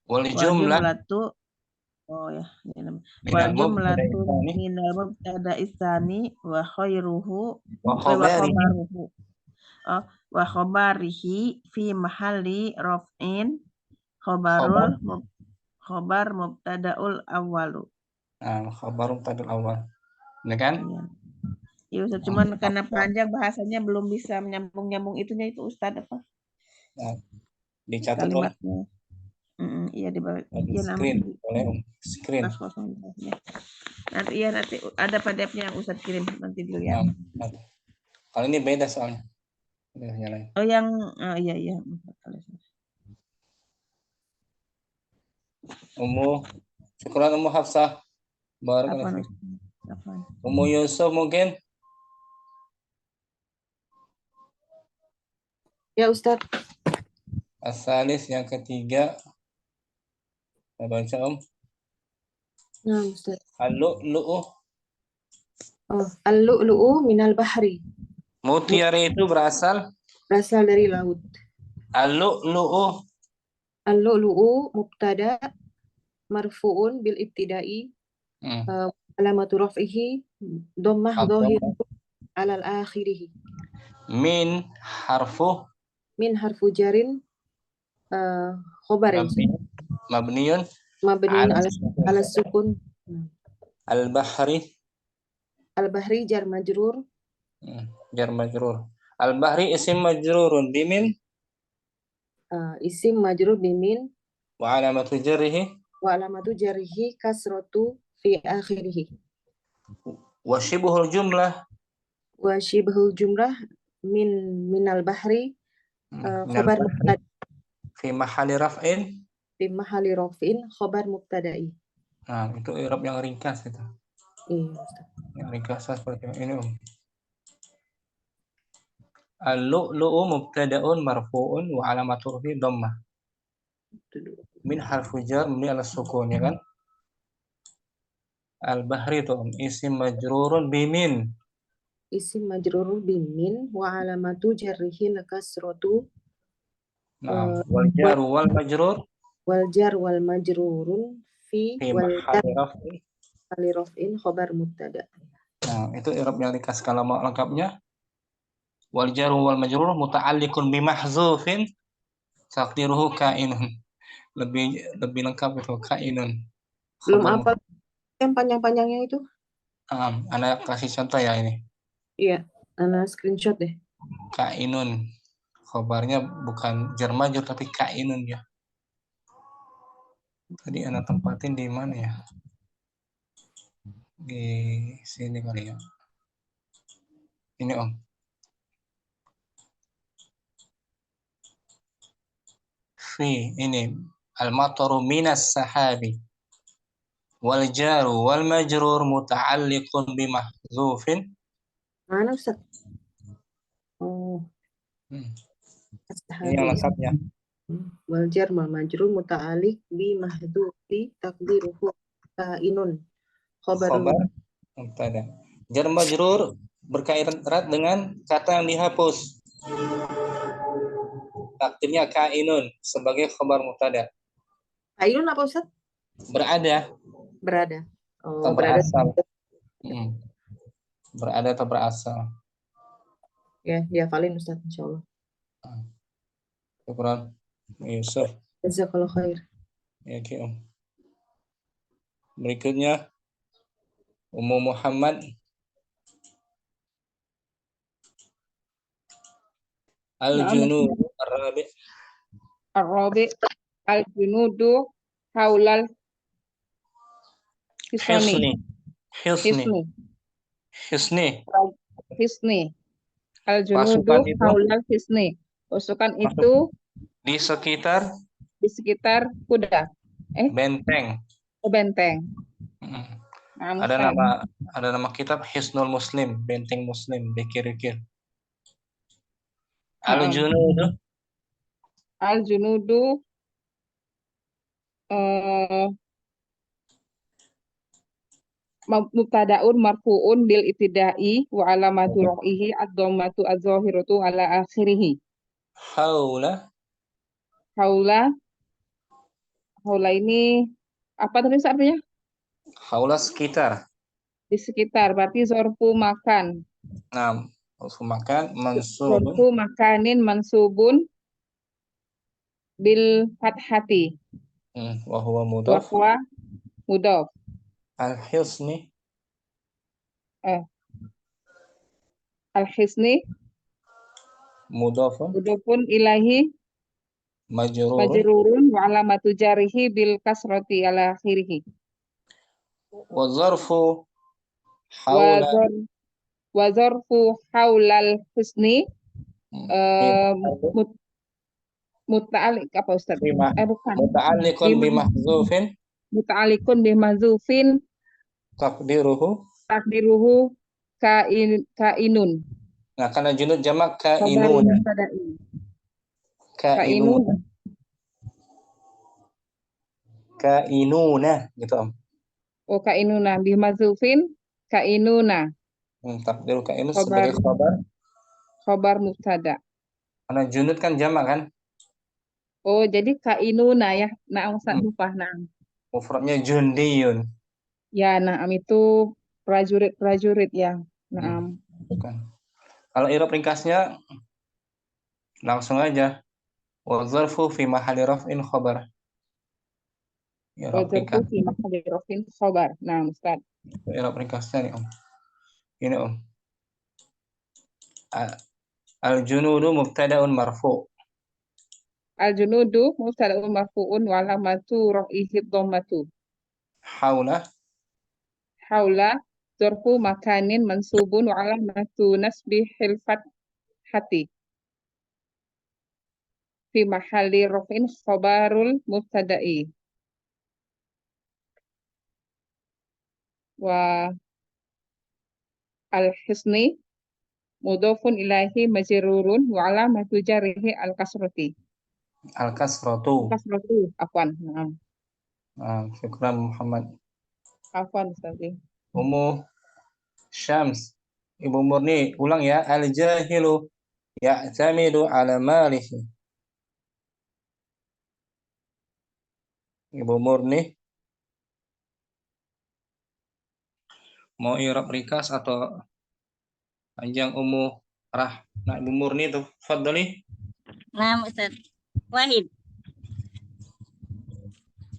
wal wa jumlah jumlatu wa minal mubtada'i jumlatun tsani minal mubtada isani wa khairuhu wa wa khabarihi khabaruhu wa khabarihi fi mahalli raf'in khabar mubtadaul awwalu. Khabar mubtada'ul awal. Ini kan? Iya Ustaz, cuman karena panjang bahasanya belum bisa menyambung-nyambung itunya itu Ustaz apa? Nah, dicatat Kalimatnya. Iya di bawah. Iya screen, boleh screen. Nanti ya nanti ada PDF-nya yang Ustaz kirim nanti dilihat. Kalau ini beda soalnya. Udah nyalain. Oh yang iya. Syukuran Ummu Hafsah. Barakallahu. Ummu Yusuf mungkin? Ya Ustaz. As-salis yang ketiga. Saya baca Nah Ustaz. Al-lu'lu'u. Al-lu'lu'u minal bahri. Mutiara itu berasal dari laut. Al-lu'lu'u. Al-lu'lu'u mubtada marfu'un bil ibtida'i alamatu raf'ihi dhammah dhahirun alal akhirih. Min harfu jarin khobarin mabniun ala sukun. Al-bahri jar majrur. Al-bahri isim majrurun bimin isim majrur bimin wa alamatu jarrihi kasratu fi akhirih. wa shibhul jumlah minal bahri khobar mubtada fi mahali raf'in khobar mubtada'i. Nah, itu i'rab yang ringkas itu. Iya, Ustaz. Yang ringkas seperti ini, Al-lu'lu'u mubtada'un marfu'un wa alamatu raf'i dhammah. Min harfu jar mabni ala sukun ya kan? Al-bahri itu isim majrurun bimin. Isim majrur bimin wa alamatu jarrihi kasratu Nah, wal jar wal majrur wal jar wal majrurun fi fi wal jar mahalli raf'in. ali raf'in khobar mubtada. Nah, itu i'rab yang dikasih lama lengkapnya. Wal jar wal majrur muta'alliqun bi mahzufin taqdiruhu kainun. Lebih lengkap itu kainun. Belum Khabar apa yang panjang-panjangnya itu? Anak kasih contoh ya ini. Iya, Ana screenshot deh. Kainun. Khabarnya bukan jar majrur tapi kainun ya. Tadi anak tempatin di mana ya? Di sini kali ya. Ini Om. Fi ini al-mataru minas sahabi. Wal jaru wal majrur muta'alliqun bi mahzufin. Mana Ustaz? Oh, Ini yang lengkapnya. wal jar wal majrur muta'alliq bi mahdhufi taqdiruhu kainun. Khobar Mubtada. Jar majrur berkaitan erat dengan kata yang dihapus. Takdirnya kainun sebagai khabar mubtada. kainun apa Ustaz? Berada Berada. Oh, atau berada. berasal. Berada atau berasal. Ya, dihafalin Ustaz insyaallah. Syukran. Yusuf. Jazakallahu khair. Ya, Om. Berikutnya Ummu Muhammad. Al-junud ar-rabi. Ar-rabi al-junudu haulal Hisni. Hisni. Al-junudu Pasukan itu haulal hisni. Pasukan itu di sekitar kuda. benteng. Benteng. Ada nama kitab Hisnul Muslim, benteng Muslim, dikir-kir. Al-junudu mubtadaun marfuun bil ibtida'i wa alamatu raf'ihi ad-dhammatu az-zahiratu ala akhirih. Haula ini apa tadi artinya? Haula sekitar. Di sekitar, berarti zorfu makan. Nah, zorfu makan mansubun. Zorfu makanin mansubun bil fathati. Wa huwa mudhaf. Al-hisni. Al-hisni mudhafun ilahi majrurun wa alamatu jarihi bil kasrati ala akhirih. Wa zarfu haulal hisni muta'alliq apa Ustaz? Bukan. Muta'alliqun bi mahzufin. Muta'alliqun bi mahzufin Takdiruhu kainun. Nah, karena junud jamak kainuna. Kainuna gitu Om. Oh, kainuna bi mahzufin kainuna. Takdiru kainun sebagai khabar mubtada. Karena junud kan jamak kan? Oh, jadi kainuna ya. Nah, Ustaz lupa. Nah. Mufradnya jundiyun. Ya, naam itu prajurit ya. Naam. Bukan. Kalau i'rab ringkasnya langsung aja. Wa zarfu fi mahalli raf'in khabar. Wa zarfu fi mahalli raf'in khabar. Nah, Ustaz. I'rab ringkasnya nih Om. Ini Om. Al-junudu mubtada'un marfu'. Al-junudu mubtada'un marfu'un wa alamatu raf'ihi dhammatu. Haula zarfu makanin mansubun wa alamatu nasbihil fathati. Fi mahalli raf'in khabarul mubtada'i. Wa al-hisni mudhafun ilaihi majrurun wa alamatu jarrihi al-kasrati. Al-kasratu. Kasratu. Afwan. Syukran Muhammad. Afwan Ustaz. Ummu Syams. Ibu Murni, ulang ya. Al-jahilu ya'tamidu ala malihi. Ibu Murni. Mau i'rab rikas atau panjang Ummu Nah, Ibu Murni itu. Fadli. Nah, Ustaz. Wahid.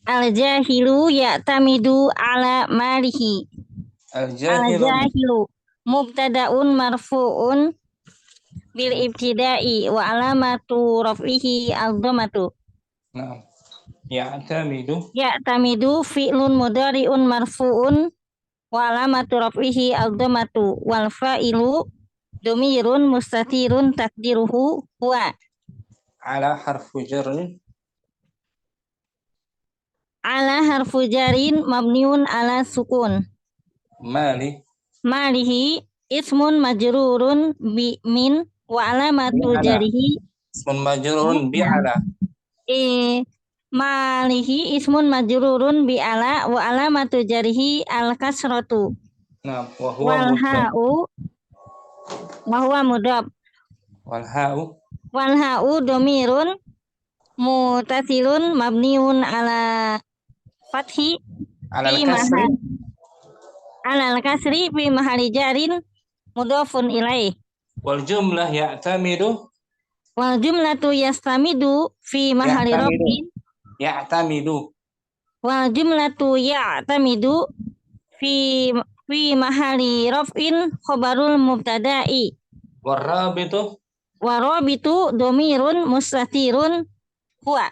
Al-jahilu ya'tamidu ala malihi. Al-jahilu. Al-jahilu mubtada'un marfu'un bil ibtida'i wa alamatu raf'ihi al-dhammatu. Nah, ya'tamidu. Ya'tamidu fi'lun mudhari'un marfu'un wa alamatu raf'ihi al-dhammatu wal fa'ilu dhamirun mustatirun takdiruhu huwa. Ala harfu jarrin. Ala harfu jarin mabniun ala sukun. Malihi ismun majrurun bi min wa alamatu jarihi. Ismun majrurun bi ala. Malihi ismun majrurun bi ala wa alamatu jarihi al kasratu. Nah, Wal ha'u wa huwa mudhaf. Wal ha'u dhamirun mutasilun mabniun ala fathi ala al-kasri fi mahali jarin mudhafun ilaih. Wal jumlah ya'tamidu. Wal jumlatu yastamidu fi mahali rafin. Ya'tamidu. Wal jumlatu ya'tamidu fi mahali rafin khabarul mubtada'i. Warabitu dhamirun mustatirun huwa.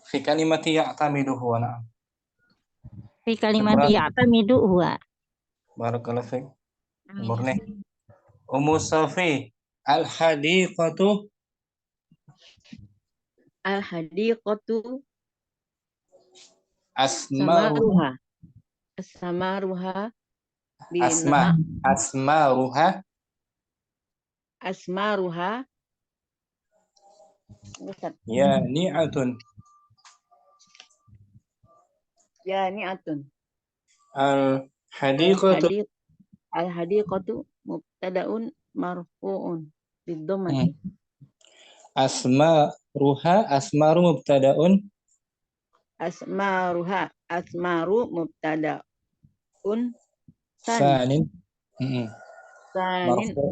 Fi kalimati ya'tamidu huwa. Na'am. Fi kalimati ya'tamidu huwa. Barakallahu fiik. Murni. Ummu Safi. Al-hadiqatu. Al-hadiqatu Asmaruha. Asmaruha Yani'atun. Al-hadiqatu mubtada'un marfu'un bid-dhammati. Asmaru mubtada'un. Asmaru mubtada'un Sanin.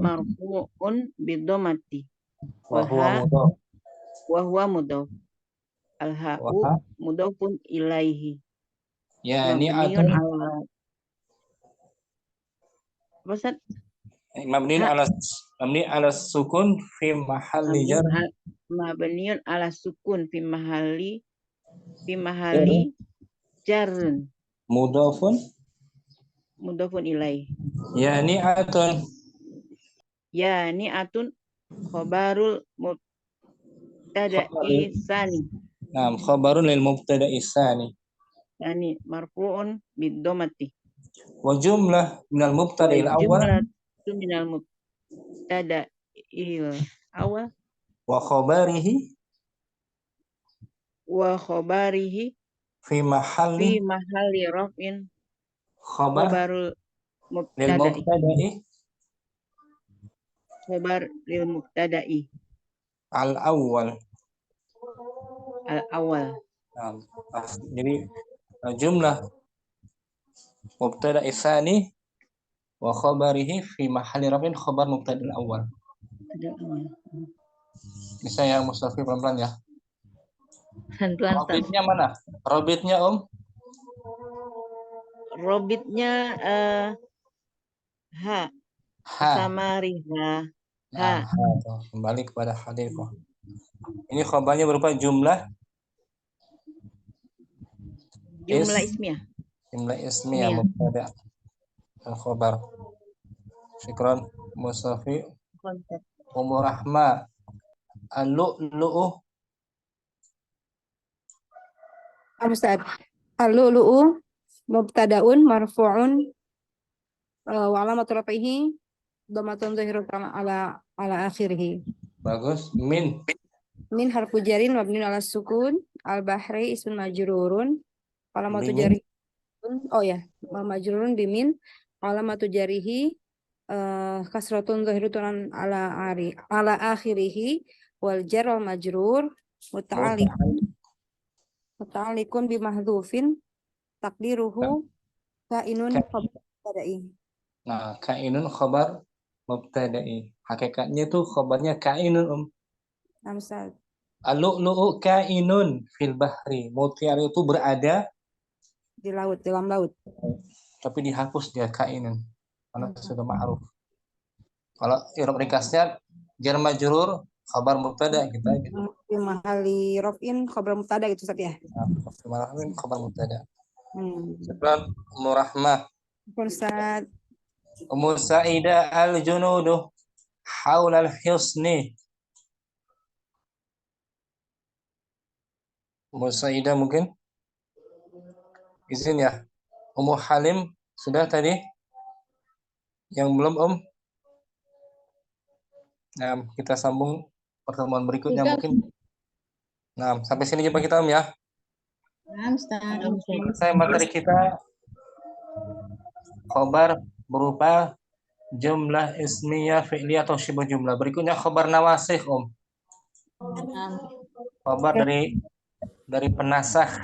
marfu'un bid-dhammati. Wa huwa mudhaf. Al-ha'u mudhafun ilaihi. Yani'atun. Mabniun ala sukun fi mahalli jar. Mabniun ala sukun fi mahalli jarun. Mudhafun Ilaihi. Yani'atun khabarul mubtada'i tsani. Naam, khabarun lil mubtada'i tsani. Yani marfu'un bid-dhammati. Wa jumlah minal mubtada'il awwal. Jumlah minal mubtada'il awwal. Wa khabarihi fi mahalli raf'in khabarul mubtada'i. Khabar lil mubtada'i al-awwal. Jadi jumlah mubtada'i tsani wa khabarihi fi mahalli raf'in khabar mubtada'il awwal. Bisa ya Mustafi pelan-pelan ya. Robitnya mana? Robitnya Om? Robitnya ha. Samariha. Ha. Kembali kepada hadiqah. Ini khabarnya berupa jumlah ismiyah. Jumlah ismiyah mubtada' al-khabar. Syukran Mustafi. Ummu Rahma. Al-lu'lu'u. Ustaz. Al-lu'lu'u mubtada'un marfu'un wa alamatu raf'ihi dhammatun zahiratan ala akhirih. Bagus. Min Min harfu jarin mabniun ala sukun. Al-bahri ismun majrurun. Alamatu Bimin. jari. Oh ya, majrurun bimin. Alamatu jarihi kasratun zahiratun ala akhirihi wal jar wal majrur muta'alliqun bi mahdhufin takdiruhu kainun Ka- khabar mubtada'i. Nah, kainun khabar mubtada'i. Hakikatnya tuh khabarnya kainun. Amsal. Al-lu'lu'u kainun fil bahri. Mutiara itu berada, Di laut, dalam laut. tapi dihapus dia kainun. Karena sudah ma'ruf. Kalau i'rab ringkasnya jar majrur khabar mubtada kita gitu. Di mahali rofin khabar mubtada gitu Ustaz ya. Nah, khabar mubtada. Hmm. Sebab Murahmah Ustaz. Ummu Sa'idah al-junudu haula al-hisni. Ummu Sa'idah mungkin izin ya. Ummu Halim sudah tadi? Yang belum Nah, kita sambung pertemuan berikutnya mungkin. Nah, sampai sini jumpa kita ya. Selesai materi kita khobar berupa jumlah ismiyah, fi'liyah atau syibh jumlah. Berikutnya khobar nawasikh Khobar dari penasakh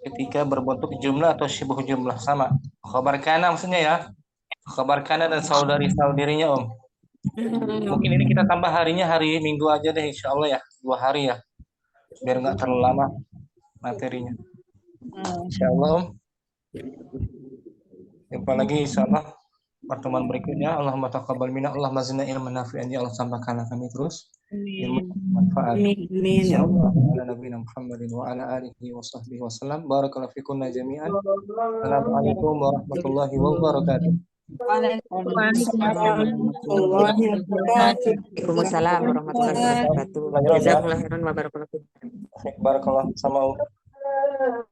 ketika berbentuk jumlah atau syibh jumlah sama. Khobar kana maksudnya ya. Khobar kana dan saudari-saudarinya Mungkin ini kita tambah harinya hari Minggu aja deh insya Allah ya. 2 hari ya. Biar nggak terlalu lama materinya. Insya Allah Jumpa lagi insya Allah pertemuan berikutnya. Allahumma taqabbal minna, Allahumma zidna ilman nafi'an, ya Allah tambahkanlah kami terus ilmu manfaat. Amin. Sallallahu ala nabiyina Muhammadin wa ala alihi wa sahbihi wasallam. Barakallahu fikunna jami'an. Assalamualaikum warahmatullahi wabarakatuh. Waalaikumsalam warahmatullahi wabarakatuh. Jazakumullah khairan wa barakallahu fiik. Barakallahu sama